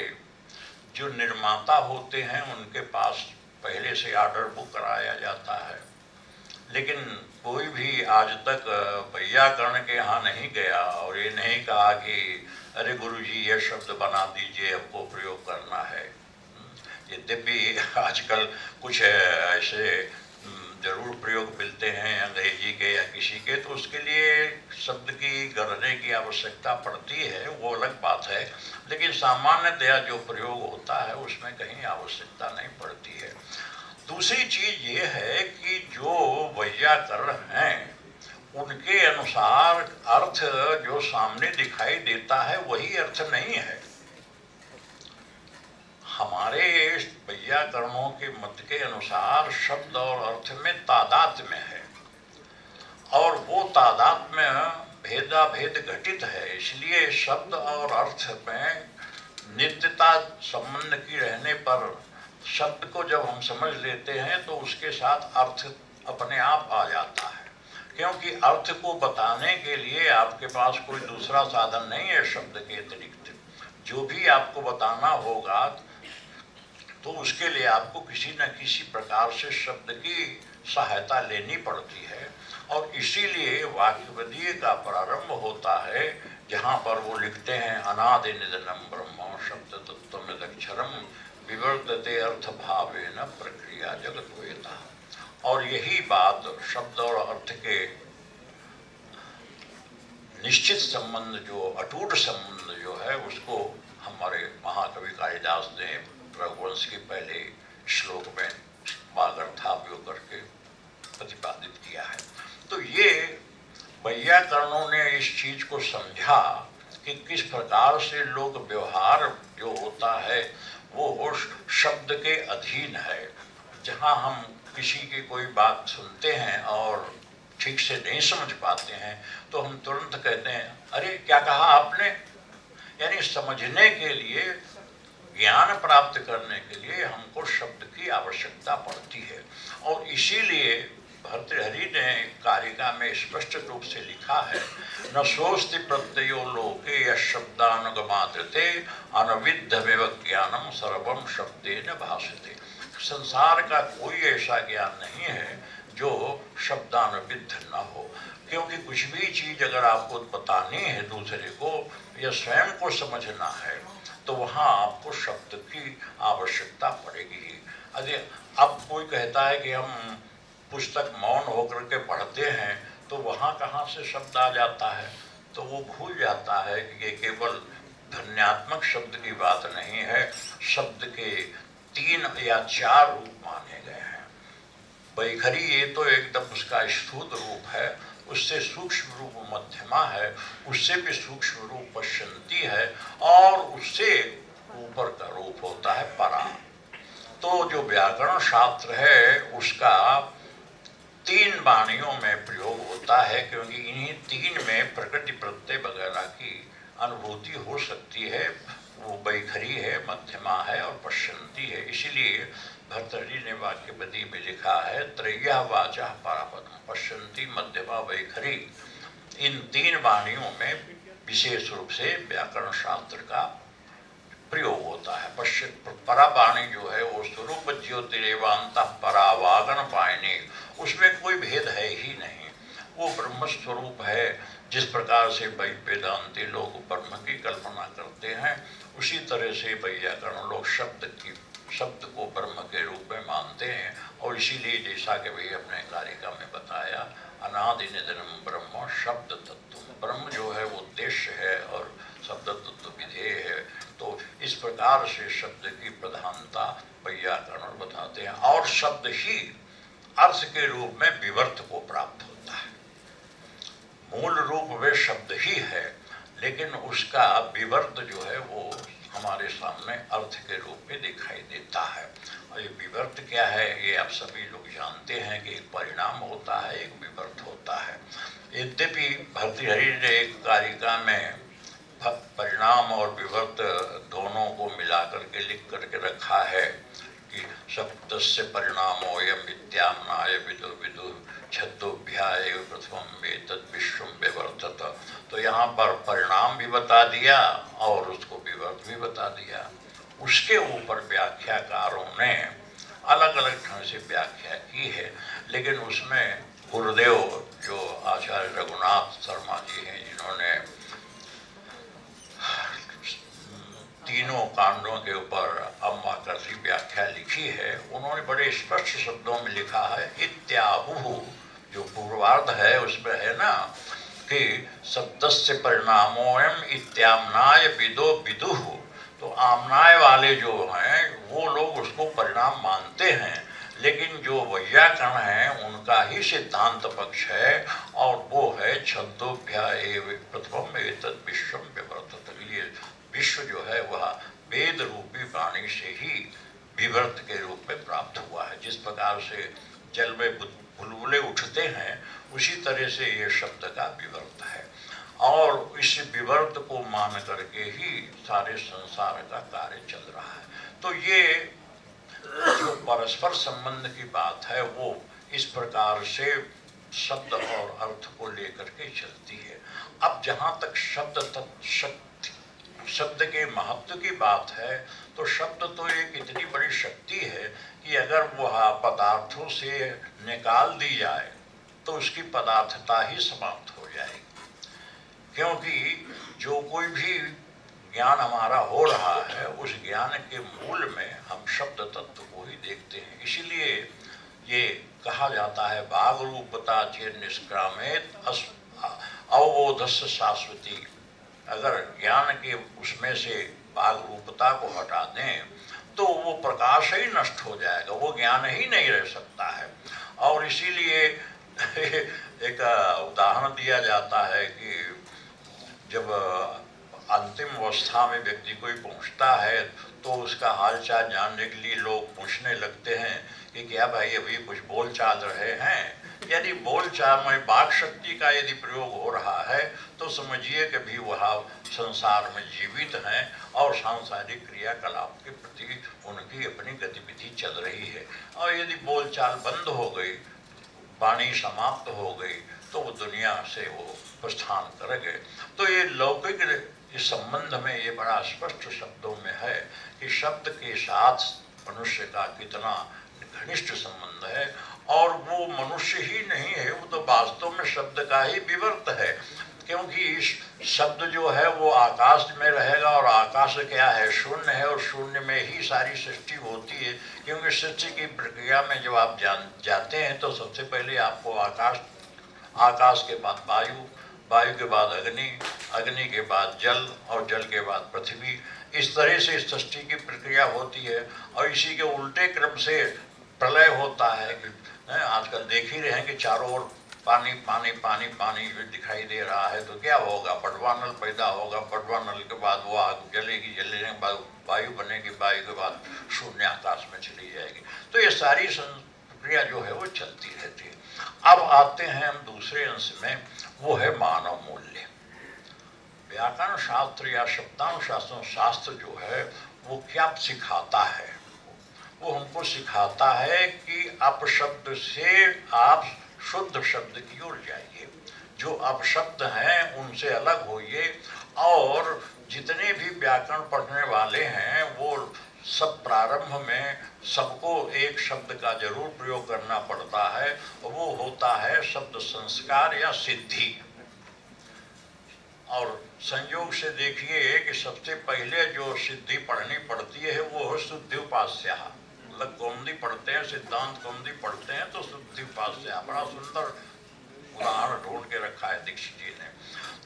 S6: जो निर्माता होते हैं उनके पास पहले से ऑर्डर बुक कराया जाता है, लेकिन कोई भी आज तक वैयाकरण के यहाँ नहीं गया और ये नहीं कहा कि अरे गुरुजी ये शब्द बना दीजिए, हमको प्रयोग करना है। यद्यपि आजकल कुछ ऐसे जरूर प्रयोग मिलते हैं अंग्रेजी के या किसी के, तो उसके लिए शब्द की गढ़ने की आवश्यकता पड़ती है, वो अलग बात है। लेकिन सामान्यतया जो प्रयोग होता है उसमें कहीं आवश्यकता नहीं पड़ती है। दूसरी चीज ये है कि जो वैयाकरण हैं उनके अनुसार अर्थ जो सामने दिखाई देता है वही अर्थ नहीं है। हमारे वैयाकरणों के मत के अनुसार शब्द और अर्थ में तादात्म्य है और वो तादात्म्य भेदाभेद घटित है। इसलिए शब्द और अर्थ में नित्यता संबंध की रहने पर शब्द को जब हम समझ लेते हैं तो उसके साथ अर्थ अपने आप आ जाता है, क्योंकि अर्थ को बताने के लिए आपके पास कोई दूसरा साधन नहीं है। शब्द के अतिरिक्त जो भी आपको बताना होगा तो उसके लिए आपको किसी न किसी प्रकार से शब्द की सहायता लेनी पड़ती है। और इसीलिए वाक्यपदीय का प्रारंभ होता है जहाँ पर वो लिखते हैं अनादि निधनम ब्रह्म शब्द तत्त्वमिदक्षरम विवर्तते अर्थ भावेन प्रक्रिया जगद्वेता। और यही बात शब्द और अर्थ के निश्चित संबंध, जो अटूट संबंध जो है, उसको हमारे महाकवि कालिदास ने रघुवंश के पहले श्लोक में वागर्थाव्यो करके प्रतिपादित किया है। तो ये वैयाकरणों ने इस चीज को समझा कि किस प्रकार से लोग व्यवहार जो होता है वो शब्द के अधीन है। जहाँ हम किसी की कोई बात सुनते हैं और ठीक से नहीं समझ पाते हैं तो हम तुरंत कहते हैं अरे क्या कहा आपने। यानी समझने के लिए, ज्ञान प्राप्त करने के लिए हमको शब्द की आवश्यकता पड़ती है। और इसीलिए भर्तृहरि ने कारिका में स्पष्ट रूप से लिखा है न सोस्ति प्रत्ययो लोके यशब्दानुगमात्रते अनविद्धमेव ज्ञानम सर्वम शब्देन भासते। संसार का कोई ऐसा ज्ञान नहीं है जो शब्दानुविद्ध न हो, क्योंकि कुछ भी चीज अगर आपको बतानी है दूसरे को या स्वयं को समझना है तो वहाँ आपको शब्द की आवश्यकता पड़ेगी। अरे अब कोई कहता है कि हम पुस्तक मौन होकर के पढ़ते हैं तो वहाँ कहाँ से शब्द आ जाता है, तो वो भूल जाता है कि ये केवल ध्वन्यात्मक शब्द की बात नहीं है। शब्द के 3 या 4 रूप माने गए हैं। वैखरी ये तो एकदम उसका स्थूल रूप है, उससे सूक्ष्म रूप मध्यमा है, उससे भी सूक्ष्म रूप पश्यंती है और उससे ऊपर का रूप होता है परा। तो जो व्याकरण शास्त्र है उसका 3 वाणियों में प्रयोग होता है, क्योंकि इन्हीं 3 में प्रकृति प्रत्यय वगैरह की अनुभूति हो सकती है वो वैखरी है, मध्यमा है और पश्यंती है। इसीलिए भर्तृहरि ने वाक्यपदी में लिखा है त्रय्या वाचा परापदम पश्यंती मध्यमा वैखरी। इन तीन वाणियों में विशेष रूप से व्याकरण शास्त्र का प्रयोग होता है। परावाणी जो है वो स्वरूप ज्योतिरेवांत परावागन पायनी, उसमें कोई भेद है ही नहीं, वो ब्रह्म स्वरूप है। जिस प्रकार से वेदांती लोग ब्रह्म की कल्पना करते हैं, उसी तरह से वैयाकरण लोग शब्द को ब्रह्म के रूप में मानते हैं। और इसीलिए जैसा कि भाई अपने कारिका में बताया, अनादि निधनम ब्रह्म शब्द तत्व, ब्रह्म जो है वो उद्देश्य है और शब्द तत्व विधेय है। तो इस प्रकार से शब्द की प्रधानता वैयाकरण बताते हैं। और शब्द ही अर्थ के रूप में विवर्त को प्राप्त होता है। मूल रूप वे शब्द ही है, लेकिन उसका विवर्त जो है वो हमारे सामने अर्थ के रूप में दिखाई देता है। और ये विवर्त क्या है, ये आप सभी लोग जानते हैं कि एक परिणाम होता है, एक विवर्त होता है। यद्यपि भर्तृहरि ने एक कारिका में परिणाम और विवर्त दोनों को मिलाकर के लिख करके रखा है कि शब्दस्य परिणामोऽयं विद्याम्नाय विदु विदु छद्दोभ्याय प्रथमं वेतद् विश्वं विवर्तत। तो यहाँ पर परिणाम भी बता दिया और उसको विवर्त भी बता दिया। उसके ऊपर व्याख्याकारों ने अलग अलग ढंग से व्याख्या की है, लेकिन उसमें गुरुदेव जो आचार्य रघुनाथ शर्मा जी हैं, जिन्होंने तीनों कांडों के ऊपर अम्बाकर्षी व्याख्या लिखी है, उन्होंने बड़े स्पष्ट शब्दों में लिखा है इत्याहुः। जो पूर्वार्ध है उसमें है ना कि शब्दस्य परिणामोऽयं इत्याम्नाय विदो विदुः। तो आम्नाय वाले जो हैं वो लोग उसको परिणाम मानते हैं, लेकिन जो वैयाकरण है उनका ही सिद्धांत पक्ष है, और वो है छद्दोभ्याय प्रथमं एतद् विश्वं विवर्तत। ये विश्व जो है वह वेद रूपी वाणी से ही विवर्त के रूप में प्राप्त हुआ है। जिस प्रकार से जल में बुलबुले उठते हैं, उसी तरह से ये शब्द का विवर्त है, और इस विवर्त को मान करके ही सारे संसार का कार्य चल रहा है। तो ये जो परस्पर संबंध की बात है वो इस प्रकार से शब्द और अर्थ को लेकर के चलती है। अब जहाँ तक शब्द के महत्व की बात है, तो शब्द तो एक इतनी बड़ी शक्ति है कि अगर वह पदार्थों से निकाल दी जाए तो उसकी पदार्थता ही समाप्त हो जाएगी। क्योंकि जो कोई भी ज्ञान हमारा हो रहा है, उस ज्ञान के मूल में हम शब्द तत्व को ही देखते हैं। इसीलिए ये कहा जाता है बाघ रूपता चेर निष्क्रामेत अवबोधस्य शाश्वती। अगर ज्ञान के उसमें से बाघ रूपता को हटा दें तो वो प्रकाश ही नष्ट हो जाएगा, वो ज्ञान ही नहीं रह सकता है। और इसीलिए एक उदाहरण दिया जाता है कि जब अंतिम अवस्था में व्यक्ति कोई पहुंचता है तो उसका हालचाल जानने के लिए लोग पूछने लगते हैं कि क्या भाई अभी कुछ बोल चाल रहे हैं। यदि बोल चाल में वाक शक्ति का यदि प्रयोग हो रहा है तो समझिए कि भी वह संसार में जीवित हैं और सांसारिक क्रियाकलाप के प्रति उनकी अपनी गतिविधि चल रही है। और यदि बोल चाल बंद हो गई, वाणी समाप्त हो गई, तो वो दुनिया से वो प्रस्थान कर गए। तो ये लौकिक इस संबंध में ये बड़ा स्पष्ट शब्दों में है कि शब्द के साथ मनुष्य का कितना घनिष्ठ संबंध है। और वो मनुष्य ही नहीं है, वो तो वास्तव में शब्द का ही विवर्त है। क्योंकि शब्द जो है वो आकाश में रहेगा, और आकाश क्या है, शून्य है, और शून्य में ही सारी सृष्टि होती है। क्योंकि सृष्टि की प्रक्रिया में जब आप जाते हैं तो सबसे पहले आपको आकाश के बाद वायु, वायु के बाद अग्नि, अग्नि के बाद जल, और जल के बाद पृथ्वी। इस तरह से सृष्टि की प्रक्रिया होती है। और इसी के उल्टे क्रम से प्रलय होता है कि आजकल देख ही रहे हैं कि चारों ओर पानी पानी पानी पानी दिखाई दे रहा है। तो क्या होगा, बड़वा नल पैदा होगा, बड़वा नल के बाद वो आग जलेगी, जलने के बाद वायु बनेगी, वायु के बाद शून्य आकाश में चली जाएगी। तो ये सारी प्रक्रिया जो है वो चलती रहती है। अब आते हैं हम दूसरे अंश में, वो है मानव मूल्य। व्याकरण शास्त्र या शब्दानुशासन शास्त्र जो है वो क्या सिखाता है? वो हमको सिखाता है कि अपशब्द से आप शुद्ध शब्द की ओर जाइए, जो अपशब्द हैं उनसे अलग होइए, और जितने भी व्याकरण पढ़ने वाले हैं वो सब प्रारंभ में सबको एक शब्द का जरूर प्रयोग करना पड़ता है, और वो होता है शब्द संस्कार या सिद्धि। और संयोग से देखिए कि सबसे पहले जो सिद्धि पढ़नी पड़ती है वो है शुद्धिउपास्या। मतलब कौमुदी पढ़ते हैं, सिद्धांत कौमुदी पढ़ते हैं तो शुद्धिउपास्या बड़ा सुंदर उदाहरण ढूंढ के रखा है दीक्षित जी ने।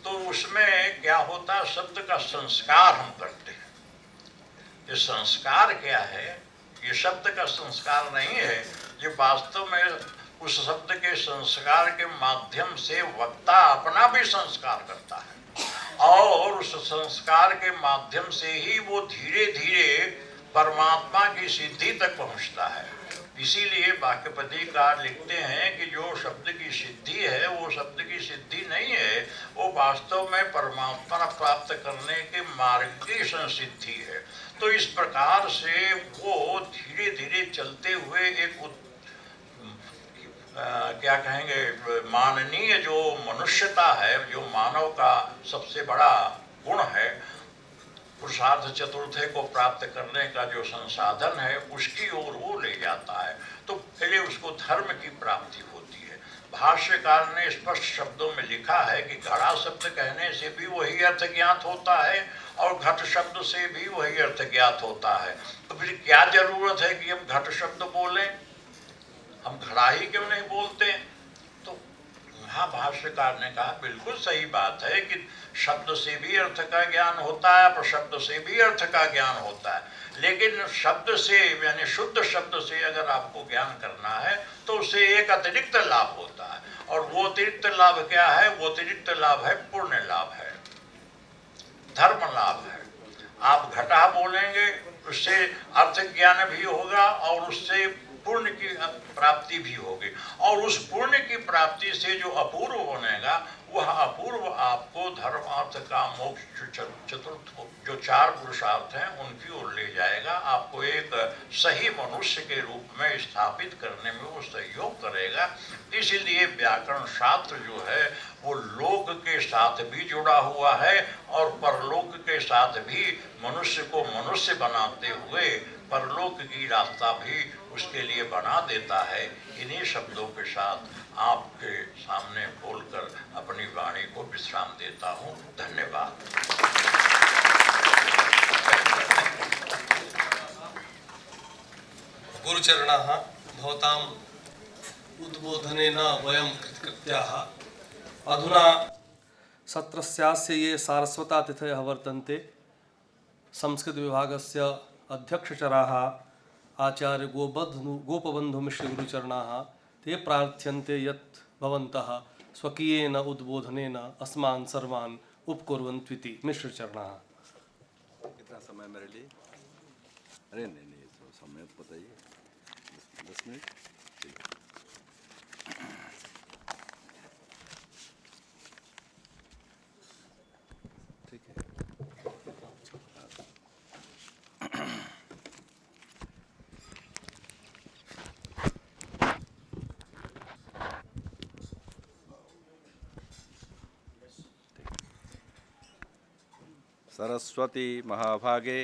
S6: तो उसमें क्या होता है, शब्द का संस्कार हम करते हैं। ये संस्कार क्या है? ये शब्द का संस्कार नहीं है, ये वास्तव में उस शब्द के संस्कार के माध्यम से वक्ता अपना भी संस्कार करता है, और उस संस्कार के माध्यम से ही वो धीरे धीरे परमात्मा की सिद्धि तक पहुंचता है। इसीलिए वाक्यपतिकार लिखते हैं कि जो शब्द की सिद्धि है वो शब्द की सिद्धि नहीं है, वो वास्तव में परमात्मा प्राप्त करने के मार्ग की संसिद्धि है। तो इस प्रकार से वो धीरे धीरे चलते हुए एक क्या कहेंगे, माननीय जो मनुष्यता है, जो मानव का सबसे बड़ा गुण है, पुरुषार्थ चतुर्थे को प्राप्त करने का जो संसाधन है, उसकी ओर वो ले जाता है। तो पहले उसको धर्म की प्राप्ति होती है। भाष्यकार ने स्पष्ट शब्दों में लिखा है कि घड़ा शब्द कहने से भी वही अर्थ ज्ञात होता है और घट शब्द से भी वही अर्थ ज्ञात होता है। तो फिर क्या जरूरत है कि हम घट शब्द बोलें, हम घड़ा ही क्यों नहीं बोलते? तो यहाँ भाष्यकार ने कहा बिल्कुल सही बात है कि शब्द से भी अर्थ का ज्ञान होता है, पर शब्द से भी अर्थ का ज्ञान होता है, लेकिन शब्द से यानी शुद्ध शब्द से अगर आपको ज्ञान करना है तो उससे एक अतिरिक्त लाभ होता है, और वो अतिरिक्त लाभ क्या है? वो अतिरिक्त लाभ है पुण्य लाभ है, धर्म लाभ है। आप घटा बोलेंगे उससे अर्थ ज्ञान भी होगा और उससे पुण्य की प्राप्ति भी होगी, और उस पुण्य की प्राप्ति से जो अपूर्व बनेगा वह अपूर्व आपको धर्म अर्थ का मोक्ष चतुर्थ जो चार पुरुषार्थ हैं उनकी ओर ले जाएगा। आपको एक सही मनुष्य के रूप में स्थापित करने में वो सहयोग करेगा। इसीलिए व्याकरण शास्त्र जो है वो लोक के साथ भी जुड़ा हुआ है और परलोक के साथ भी मनुष्य को मनुष्य बनाते हुए परलोक की रास्ता भी उसके लिए बना देता है। इन्हीं शब्दों के साथ आपके सामने बोलकर अपनी वाणी को विश्राम देता हूँ। धन्यवाद।
S1: गुरुचरणाः भवताम् उद्बोधनेन वयं कृतकृत्याः। अधुना सत्रस्यास्य ये सारस्वतातिथयः वर्तन्ते, संस्कृत विभागस्य अध्यक्षचराः आचार्य गोपबन्धुमिश्र गुरुचरणाः, ते प्रार्थ्यन्ते यत् भवन्तः स्वकीयेन उद्बोधनेन अस्मान् सर्वान् उपकुर्वन्त्विति। मिश्रचरणाः।
S7: कितना समय मेरे लिए? अरे नहीं तो समय बताइए। 10 मिनट। ठीक है। सरस्वती महाभागे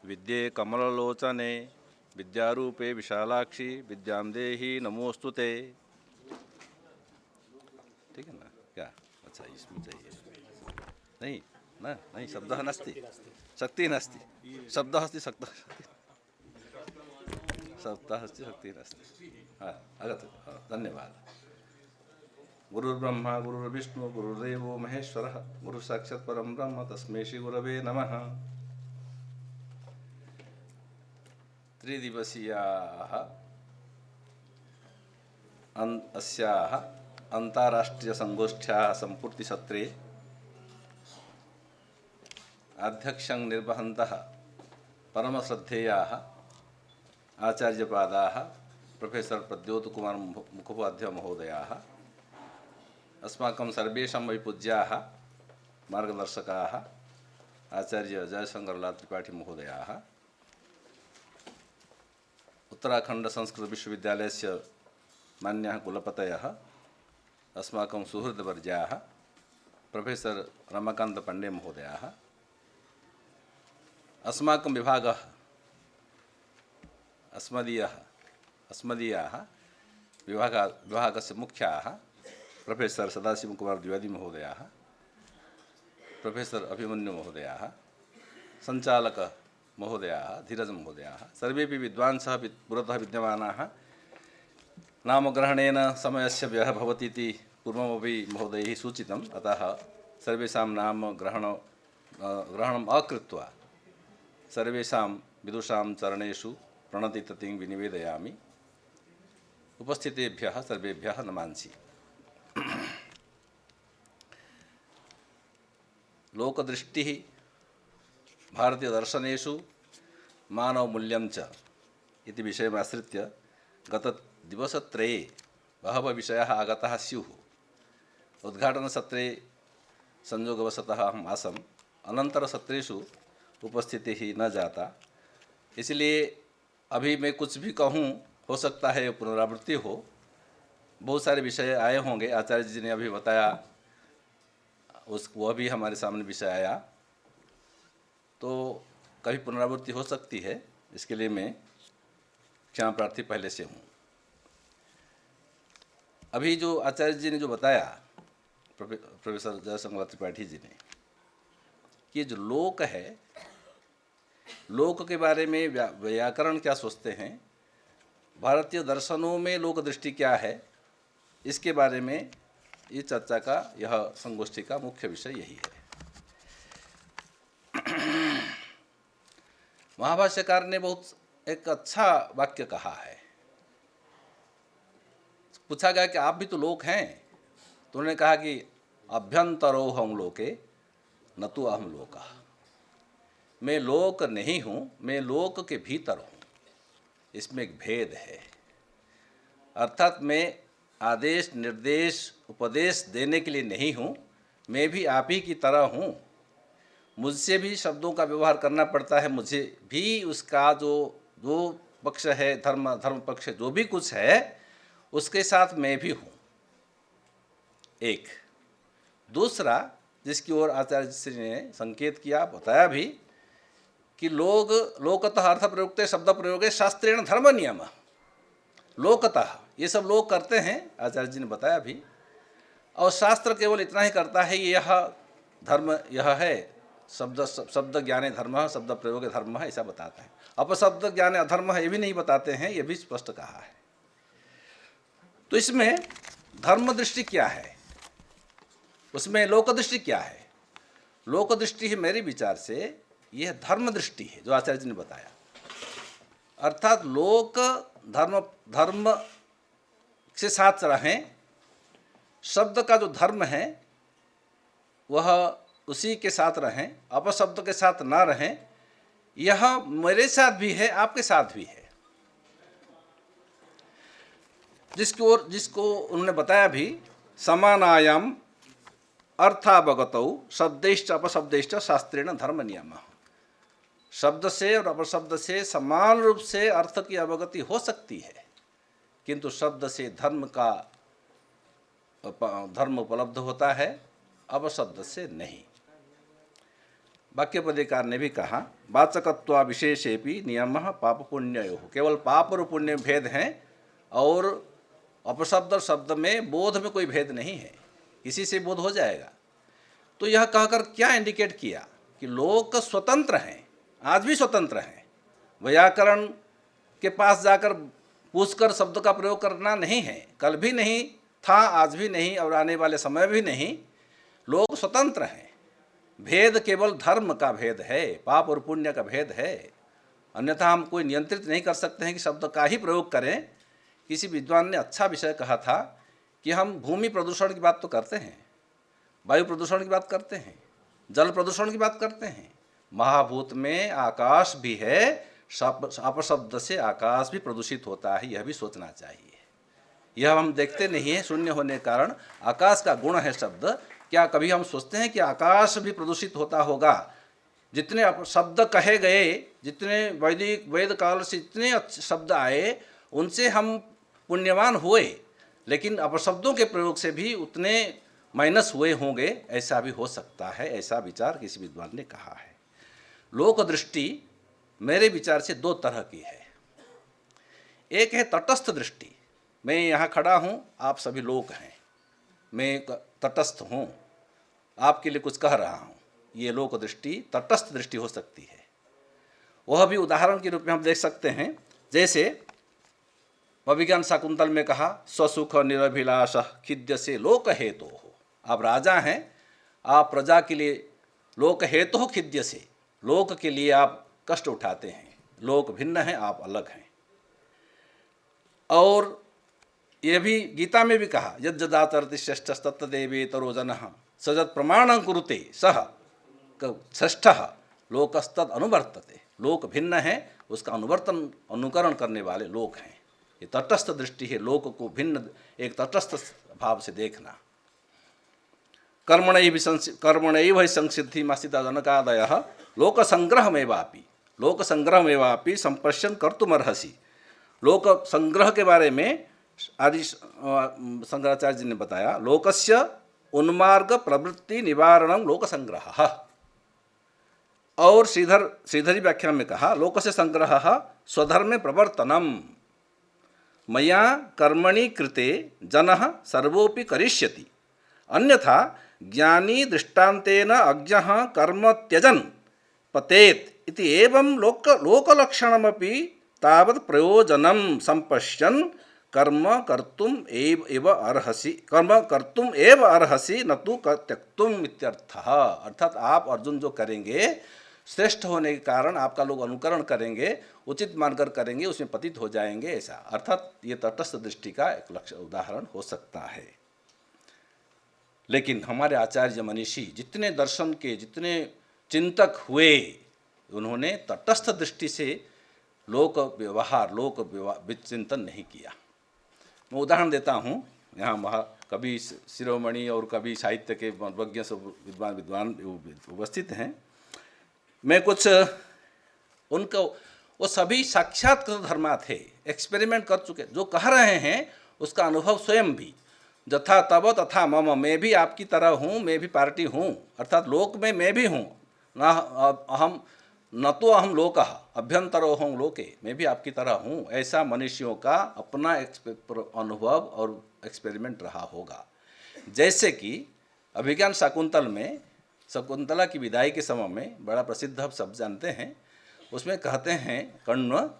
S7: विद्ये कमललोचने विद्यारूपे विशालाक्षी विद्यां देहि नमोस्तुते। ठीक है ना? क्या अच्छा इसमें चाहिए? नहीं ना, नहीं शब्दः नास्ति, शक्तिः नास्ति। शब्दः अस्ति, शक्तिः अस्ति, शक्तिः नास्ति। हाँ आगच्छतु। धन्यवादः। गुरुर्ब्रह्मा गुरुर्विष्णु गुरुर्देवो महेश्वरः गुरु साक्षात् परं ब्रह्म तस्मै श्री गुरवे नमः। त्रिदिवसीयाः अस्याः अन्ताराष्ट्रियसङ्गोष्ठ्याः सम्पूर्तिसत्रे अध्यक्षं निर्वहन्तः परमश्रद्धेयाः आचार्यपादाः प्रोफेसर् प्रद्योतकुमार मुखोपाध्याय महोदयाः, अस्माकं सर्वेषां वै पूज्याः मार्गदर्शकाः आचार्य जयशंकरलाल त्रिपाठी महोदयाः, उत्तराखंड संस्कृत विश्वविद्यालयस्य मान्याः कुलपतयः, अस्माकं सुहृदवर्याः प्रोफेसर रमाकान्त पाण्डे महोदयाः, अस्माकं विभागः अस्मदीयाः विभागस्य मुख्याः प्रोफेसर सदाशिव कुमार द्विवेदी महोदयाः, प्रोफेसर अभिमन्यु महोदयाः, संचालक महोदयाः, धीरज महोदयाः, सर्वेपि विद्वांसः पुरतः विद्यमानाः। नामग्रहणेन समयस्य व्ययः भवति इति पूर्वमपि महोदयैः सूचितम्, अतः सर्वेषां ग्रहणम् अकृत्वा सर्वेषां विदुषां चरणेषु प्रणतिततिं विनिवेदयामि। उपस्थितेभ्यः सर्वेभ्यः नमांसि। लोकदृष्टिः भारतीयदर्शनेषु मानवमूल्यं च इति विषयमाश्रित्य गतदिवसत्रये बहवः विषयाः आगताः स्युः। उद्घाटनसत्रे संयोगवशतः अहम् आसम्, अनन्तरसत्रेषु उपस्थितिः न जाता, इसलिए अभी मैं कुछ भी कहूँ हो सकता है पुनरावृत्ति हो। बहुत सारे विषय आए होंगे, आचार्य जी ने अभी बताया, वह भी हमारे सामने विषय आया, तो कभी पुनरावृत्ति हो सकती है, इसके लिए मैं क्षमा प्रार्थी पहले से हूँ। अभी जो आचार्य जी ने जो बताया, प्रोफेसर जयशंकर त्रिपाठी जी ने, कि ये जो लोक है, लोक के बारे में व्याकरण क्या सोचते हैं, भारतीय दर्शनों में लोक दृष्टि क्या है, इसके बारे में ये चर्चा का, यह संगोष्ठी का मुख्य विषय यही है। महाभाष्यकार ने बहुत एक अच्छा वाक्य कहा है। पूछा गया कि आप भी तो लोक हैं, तो उन्होंने कहा कि अभ्यंतरो हम लोके न तो अहम लोका। मैं लोक नहीं हूँ, मैं लोक के भीतर हूँ। इसमें एक भेद है, अर्थात मैं आदेश निर्देश उपदेश देने के लिए नहीं हूँ, मैं भी आप ही की तरह हूँ। मुझसे भी शब्दों का व्यवहार करना पड़ता है, मुझे भी उसका जो पक्ष है, धर्म पक्ष जो भी कुछ है, उसके साथ मैं भी हूँ। एक दूसरा, जिसकी ओर आचार्य श्री ने संकेत किया, बताया भी कि लोकतः अर्थ प्रयुक्ते शब्द प्रयोगे शास्त्रेण धर्म नियम। लोकतः ये सब लोग करते हैं, आचार्य जी ने बताया भी, और शास्त्र केवल इतना ही करता है, यह धर्म यह है, शब्द ज्ञाने धर्म, शब्द प्रयोगे धर्म है, ऐसा बताते हैं। अपशब्द ज्ञाने अधर्म है, ये भी नहीं बताते हैं, ये भी स्पष्ट कहा है। तो इसमें धर्म दृष्टि क्या है, उसमें लोक दृष्टि क्या है? लोक दृष्टि है मेरे विचार से यह धर्म दृष्टि है, जो आचार्य जी ने बताया। अर्थात लोक धर्म से साथ रहें, शब्द का जो धर्म है वह उसी के साथ रहें, अपशब्द के साथ ना रहें। यह मेरे साथ भी है, आपके साथ भी है। जिसको उन्होंने बताया भी, समानायाम अर्थावगतौ शब्दैश्च अपशब्दैश्च शास्त्रेण धर्म नियमः। शब्द से और अपशब्द से समान रूप से अर्थ की अवगति हो सकती है, किंतु शब्द से धर्म उपलब्ध होता है, अपशब्द से नहीं। वाक्यपदेकार ने भी कहा, वाचकत्वा विशेषेपि नियमः पाप पुण्ययोः। केवल पाप और पुण्य भेद हैं, और अपशब्द और शब्द में बोध में कोई भेद नहीं है, इसी से बोध हो जाएगा। तो यह कहकर क्या इंडिकेट किया कि लोग स्वतंत्र हैं, आज भी स्वतंत्र हैं। व्याकरण के पास जाकर पूछकर शब्द का प्रयोग करना नहीं है, कल भी नहीं था, आज भी नहीं, और आने वाले समय भी नहीं। लोग स्वतंत्र हैं। भेद केवल धर्म का भेद है, पाप और पुण्य का भेद है, अन्यथा हम कोई नियंत्रित नहीं कर सकते हैं कि शब्द का ही प्रयोग करें। किसी विद्वान ने अच्छा विषय कहा था कि हम भूमि प्रदूषण की बात तो करते हैं, वायु प्रदूषण की बात करते हैं, जल प्रदूषण की बात करते हैं, महाभूत में आकाश भी है, अपशब्द से आकाश भी प्रदूषित होता है, यह भी सोचना चाहिए। यह हम देखते नहीं हैं, शून्य होने के कारण आकाश का गुण है शब्द, क्या कभी हम सोचते हैं कि आकाश भी प्रदूषित होता होगा? जितने शब्द कहे गए, जितने वेद काल से जितने शब्द आए, उनसे हम पुण्यवान हुए, लेकिन अपशब्दों के प्रयोग से भी उतने माइनस हुए होंगे, ऐसा भी हो सकता है। ऐसा विचार किसी विद्वान ने कहा है। लोक दृष्टि मेरे विचार से दो तरह की है। एक है तटस्थ दृष्टि, मैं यहाँ खड़ा हूँ, आप सभी लोग हैं, मैं तटस्थ हूँ, आपके लिए कुछ कह रहा हूँ, ये लोक दृष्टि तटस्थ दृष्टि हो सकती है। वह भी उदाहरण के रूप में हम देख सकते हैं, जैसे अभिज्ञान शाकुंतल में कहा, स्वसुख निरभिलाष खिद्य से लोक हेतु हो। आप राजा हैं, आप प्रजा के लिए लोक हेतु हो खिद्य से, लोक के लिए आप कष्ट उठाते हैं, लोक भिन्न हैं, आप अलग हैं। और ये भी गीता में भी कहा, यद जदाचरति श्रेष्ठ तत्तदेवेतरो जनः सजत प्रमाणं कुरुते सह षष्ठः लोकस्तद अनुवर्तते। लोक भिन्न है, उसका अनुकरण करने वाले लोग हैं। ये तटस्थ दृष्टि है, लोक को भिन्न एक तटस्थ भाव से देखना। कर्मणैव हि संसिद्धिमास्थिता जनकादयः लोकसंग्रहमेवापि संपश्यन् कर्तुमर्हसि। लोक संग्रह के बारे में आदि शंकराचार्य जी ने बताया, लोकस्य उन्मार्ग प्रवृत्ति निवारणं लोक संग्रह। और श्रीधरी व्याख्या में कहा, लोकस्य संग्रह स्वधर्मे प्रवर्तनम मया कर्मणि कृते जनः सर्वोपि करिष्यति, अन्यथा ज्ञानी दृष्टान्तेन अज्ञः कर्म त्यजन् पतेत् इति एवं लोकलक्षणमपि तावत् प्रयोजनं संपश्यन् कर्म कर्तुम एव अर्हसि न तु त्यक्तुम इत्यर्थः। अर्थात आप अर्जुन जो करेंगे, श्रेष्ठ होने के कारण आपका लोग अनुकरण करेंगे, उचित मानकर करेंगे, उसमें पतित हो जाएंगे, ऐसा। अर्थात ये तटस्थ दृष्टि का एक लक्ष्य उदाहरण हो सकता है। लेकिन हमारे आचार्य मनीषी जितने दर्शन के, जितने चिंतक हुए, उन्होंने तटस्थ दृष्टि से लोक चिंतन नहीं किया। मैं उदाहरण देता हूँ, यहाँ कवि शिरोमणि और कवि साहित्य के वज्ञ विद्वान उपस्थित हैं। मैं कुछ उनको, वो सभी साक्षात्कृत धर्मा थे, एक्सपेरिमेंट कर चुके, जो कह रहे हैं उसका अनुभव स्वयं भी, जथा तब तथा मम, मैं भी आपकी तरह हूँ, मैं भी पार्टी हूँ, अर्थात लोक में मैं भी हूँ, न तो अहम लोकः अभ्यंतरोऽहं लोके, मैं भी आपकी तरह हूँ, ऐसा मनुष्यों का अपना अनुभव और एक्सपेरिमेंट रहा होगा। जैसे कि अभिज्ञान शाकुंतल में, शकुंतला की विदाई के समय में बड़ा प्रसिद्ध आप सब जानते हैं, उसमें कहते हैं कण्व,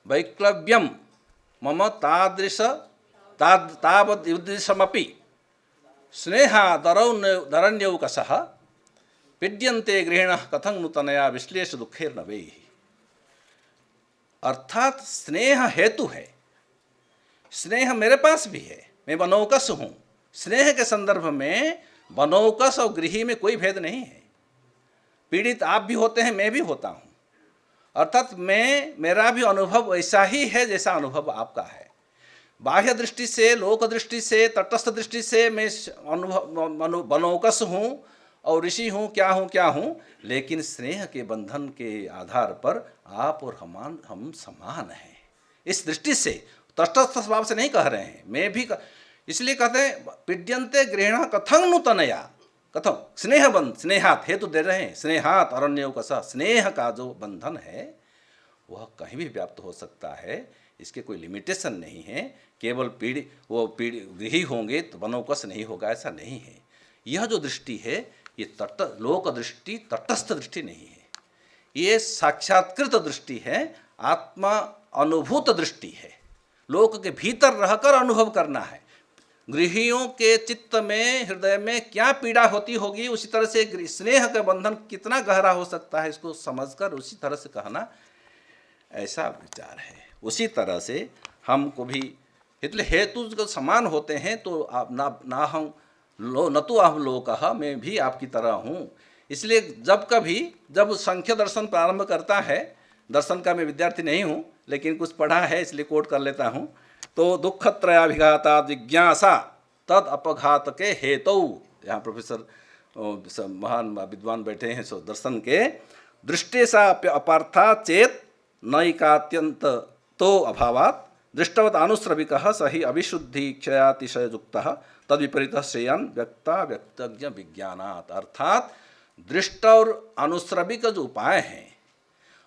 S7: वैक्लव्यम मम तावदृशमपि स्नेहादरण्यौकसः पीड्यन्ते गृहिणः कथं नूतनया विश्लेष दुःखैर्नवैः। अर्थात स्नेह हेतु है, स्नेह मेरे पास भी है, मैं बनौकस हूँ। स्नेह के संदर्भ में बनौकस और गृही में कोई भेद नहीं है। पीड़ित आप भी होते हैं, मैं भी होता हूँ, अर्थात मेरा भी अनुभव वैसा ही है जैसा अनुभव आपका है। बाह्य दृष्टि से, लोक दृष्टि से, तटस्थ दृष्टि से मैं बनौकस हूँ और ऋषि हूँ, क्या हूँ, लेकिन स्नेह के बंधन के आधार पर आप और हम समान हैं। इस दृष्टि से तटस्थ स्वभाव से नहीं कह रहे हैं, मैं भी इसलिए कहते हैं पीड्यन्ते गृहिणः कथं नूतनया, कथं स्नेहात हेतु दे रहे हैं, स्नेहात अरण्यौकसः, स्नेह का जो बंधन है वह कहीं भी व्याप्त हो सकता है, इसके कोई लिमिटेशन नहीं है। केवल गृही होंगे तो बनौकस नहीं होगा, ऐसा नहीं है। यह जो दृष्टि है ये लोक दृष्टि तटस्थ दृष्टि नहीं है, ये साक्षात्कृत दृष्टि है, आत्मा अनुभूत दृष्टि है। लोक के भीतर रहकर अनुभव करना है। गृहियों के चित्त में, हृदय में क्या पीड़ा होती होगी, उसी तरह से स्नेह का बंधन कितना गहरा हो सकता है, इसको समझकर उसी तरह से कहना, ऐसा विचार है। उसी तरह से हमको भी इसलिए हेतु जो समान होते हैं तो आप न तो अहम लोकः, मैं भी आपकी तरह हूँ। इसलिए जब संख्य दर्शन प्रारंभ करता है, दर्शन का मैं विद्यार्थी नहीं हूँ लेकिन कुछ पढ़ा है इसलिए कोट कर लेता हूँ, तो दुःखत्रयाभिघाता जिज्ञासा तद अपघात के हेतु यहाँ प्रोफेसर महान विद्वान बैठे हैं, सो दर्शन के दृष्टे सा अपार्था चेत नैकात्यंत तो अभावात् दृष्टवत अनुश्रविकः सही अविशुद्धि क्षयातिशयुक्तः तद विपरीत श्रेयन व्यक्ता व्यक्तज्ञ विज्ञानात्। अर्थात दृष्ट और अनुश्रविक जो उपाय हैं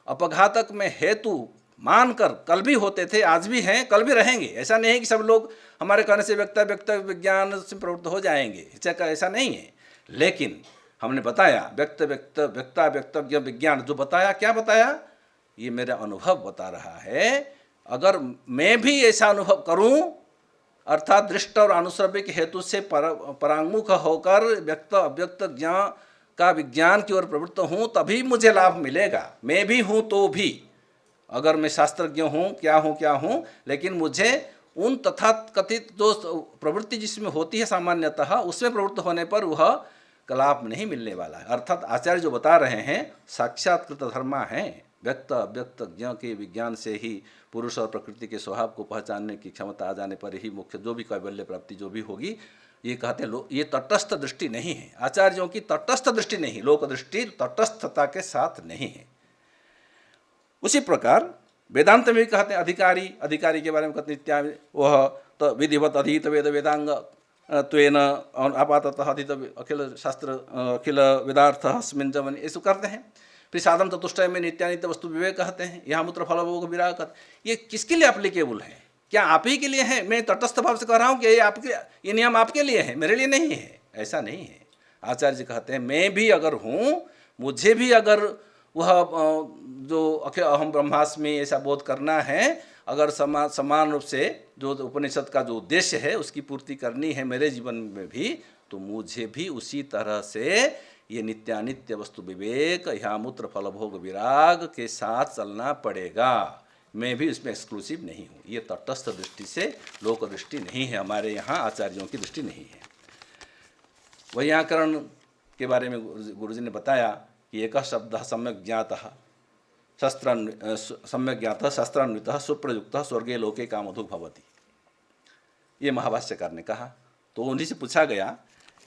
S7: अपघातक में हेतु मानकर कल भी होते थे, आज भी हैं, कल भी रहेंगे। ऐसा नहीं है कि सब लोग हमारे कहने से व्यक्ता व्यक्त विज्ञान से प्रवृत्त हो जाएंगे, ऐसा नहीं है। लेकिन हमने बताया व्यक्ता व्यक्तज्ञ विज्ञान जो बताया, क्या बताया, ये मेरा अनुभव बता रहा है। अगर मैं भी ऐसा अनुभव करूं, अर्थात दृष्ट और अनुश्रव्य हेतु से परांगमुख होकर व्यक्त अव्यक्त ज्ञान का विज्ञान की ओर प्रवृत्त हूँ, तभी मुझे लाभ मिलेगा। मैं भी हूँ तो भी, अगर मैं शास्त्रज्ञ हूँ क्या हूँ, लेकिन मुझे उन तथाकथित जो प्रवृत्ति जिसमें होती है सामान्यतः, उसमें प्रवृत्त होने पर वह लाभ नहीं मिलने वाला है। अर्थात आचार्य जो बता रहे हैं साक्षात्कृत धर्मा है। व्यक्त अव्यक्त ज्ञ के विज्ञान से ही पुरुष और प्रकृति के स्वभाव को पहचानने की क्षमता आ जाने पर ही मुख्य जो भी कैवल्य प्राप्ति जो भी होगी, ये कहते हैं ये तटस्थ दृष्टि नहीं है। आचार्यों की तटस्थ दृष्टि नहीं, लोक दृष्टि तटस्थता के साथ नहीं है। उसी प्रकार वेदांत में भी कहते हैं अधिकारी के बारे में कहते हैं नित्या वह तो विधिवत अधीत वेद वेदांग त्वेन आपाततः अधीत अखिल शास्त्र अखिल वेदार्थ अस्मिन् जमनि, ऐसा करते हैं। फिर साधन चतुष्टय में नित्यानित्य वस्तु विवेक कहते हैं। यहाँ मूत्र फल भोग विराग कहते। ये किसके लिए एप्लीकेबल है? क्या आप ही के लिए है? मैं तटस्थ भाव से कह रहा हूँ कि ये नियम आपके लिए है, मेरे लिए नहीं है। ऐसा नहीं है। आचार्य जी कहते हैं मैं भी अगर हूँ, मुझे भी अगर वह जो अहम ब्रह्मास्मि ऐसा बोध करना है, अगर समान रूप से जो उपनिषद का जो उद्देश्य है उसकी पूर्ति करनी है मेरे जीवन में भी, तो मुझे भी उसी तरह से ये नित्यानित्य वस्तु विवेक यहाँ मूत्र फल भोग विराग के साथ चलना पड़ेगा। मैं भी इसमें एक्सक्लूसिव नहीं हूँ। ये तटस्थ दृष्टि से लोक दृष्टि नहीं है, हमारे यहाँ आचार्यों की दृष्टि नहीं है। वैयाकरण के बारे में गुरुजी ने बताया कि एक शब्द सम्यक ज्ञातः शस्त्रान्वितः सुप्रयुक्तः स्वर्गे लोके कामधु भवति, ये महाभाष्यकार ने कहा। तो उन्हीं से पूछा गया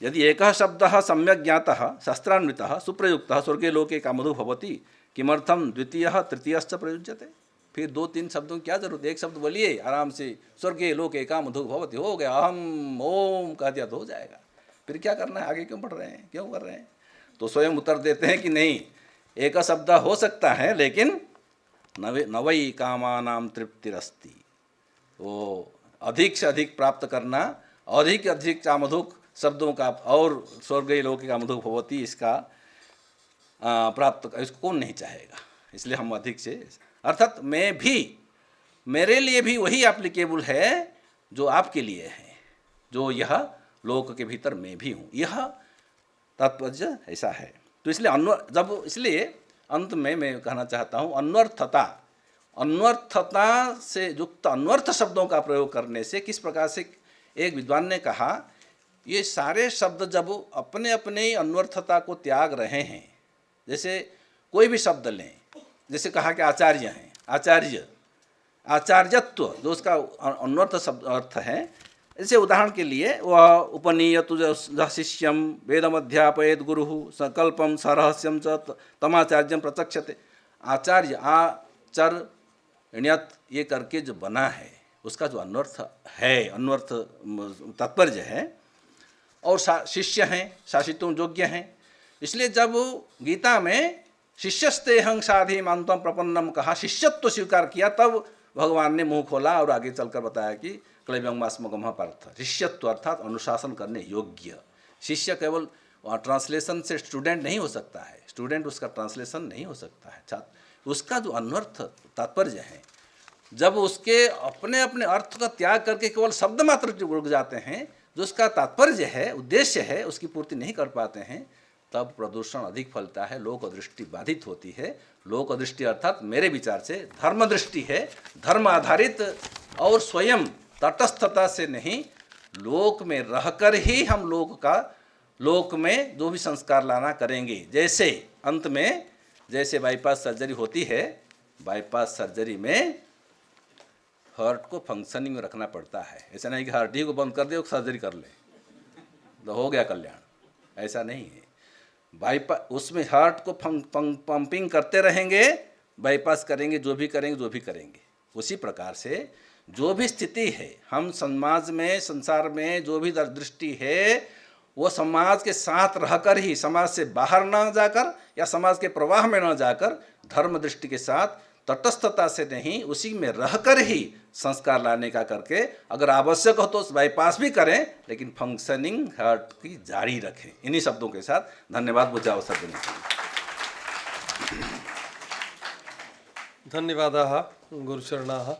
S7: यदि एक शब्द सम्यक ज्ञातः शस्त्रान्वितः सुप्रयुक्तः स्वर्गे लोके कामधु भवति किमर्थम द्वितीयः तृतीयश्च प्रयुज्यते। फिर 2-3 शब्दों की क्या जरूरत है? एक शब्द बोलिए आराम से, स्वर्गे लोके कामधु भवति, हो गया, अहम ओम कह दिया तो हो जाएगा। फिर क्या करना है? आगे क्यों बढ़ रहे हैं, क्यों कर रहे हैं? तो स्वयं उत्तर देते हैं कि नहीं, एक शब्द हो सकता है लेकिन नवई कामानाम तृप्तिरस्ति। वो अधिक से अधिक प्राप्त करना, अधिक अधिक कामधुक शब्दों का और स्वर्गीय लोक कामधुक भवती इसका प्राप्त, इसको कौन नहीं चाहेगा। इसलिए हम अधिक से, अर्थात मैं भी, मेरे लिए भी वही एप्लीकेबल है जो आपके लिए है, जो यह लोक के भीतर मैं भी हूँ, यह तात्पर्य ऐसा है। तो इसलिए अंत में मैं कहना चाहता हूँ अन्वर्थता से युक्त अन्वर्थ शब्दों का प्रयोग करने से किस प्रकार से, एक विद्वान ने कहा ये सारे शब्द जब अपने अपने ही अन्वर्थता को त्याग रहे हैं, जैसे कोई भी शब्द लें, जैसे कहा कि आचार्य हैं, आचार्यत्व जो उसका अन्वर्थ शब्द अर्थ है, जैसे उदाहरण के लिए वह उपनीयतु शिष्यम वेदमध्यापयेत गुरु संकल्पम सरहस्यम च तमाचार्यम प्रचक्षते। आचार्य आचर्यत ये करके जो बना है उसका जो अन्वर्थ है, अन्वर्थ तात्पर्य है, और शिष्य हैं, शासितुम योग्य हैं। इसलिए जब गीता में शिष्यस्तेहं साधि मानतम प्रपन्नम कहा, शिष्यत्व स्वीकार किया, तब भगवान ने मुंह खोला और आगे चलकर बताया कि क्लैव्यंगास्मगमः पार्थ, शिष्यत्व अर्थात अनुशासन करने योग्य। शिष्य केवल ट्रांसलेशन से स्टूडेंट नहीं हो सकता है, स्टूडेंट उसका ट्रांसलेशन नहीं हो सकता है, छात्र उसका जो अन्वर्थ तात्पर्य है, जब उसके अपने अपने अर्थ का त्याग करके केवल शब्द मात्र रुक जाते हैं, जो उसका तात्पर्य है, उद्देश्य है, उसकी पूर्ति नहीं कर पाते हैं, तब प्रदूषण अधिक फैलता है, लोक दृष्टि बाधित होती है। लोक दृष्टि अर्थात मेरे विचार से धर्म दृष्टि है, धर्म आधारित और स्वयं तटस्थता से नहीं, लोक में रहकर ही हम लोक में जो भी संस्कार लाना करेंगे। जैसे अंत में जैसे बाईपास सर्जरी होती है, बाईपास सर्जरी में हार्ट को फंक्शनिंग में रखना पड़ता है। ऐसा नहीं कि हार्ट ही को बंद कर दे और सर्जरी कर ले तो हो गया कल्याण। ऐसा नहीं है। बाईपास उसमें हार्ट को पंपिंग करते रहेंगे, बाईपास करेंगे, जो भी करेंगे। उसी प्रकार से जो भी स्थिति है, हम समाज में, संसार में जो भी दृष्टि है, वो समाज के साथ रहकर ही, समाज से बाहर न जाकर या समाज के प्रवाह में न जाकर, धर्म दृष्टि के साथ तटस्थता से नहीं, उसी में रहकर ही संस्कार लाने का करके, अगर आवश्यक हो तो बाईपास भी करें, लेकिन फंक्शनिंग हार्ट की जारी रखें। इन्हीं शब्दों के साथ धन्यवाद। मुझे अवसर देने के लिए
S1: धन्यवादाः गुरुचरणाः।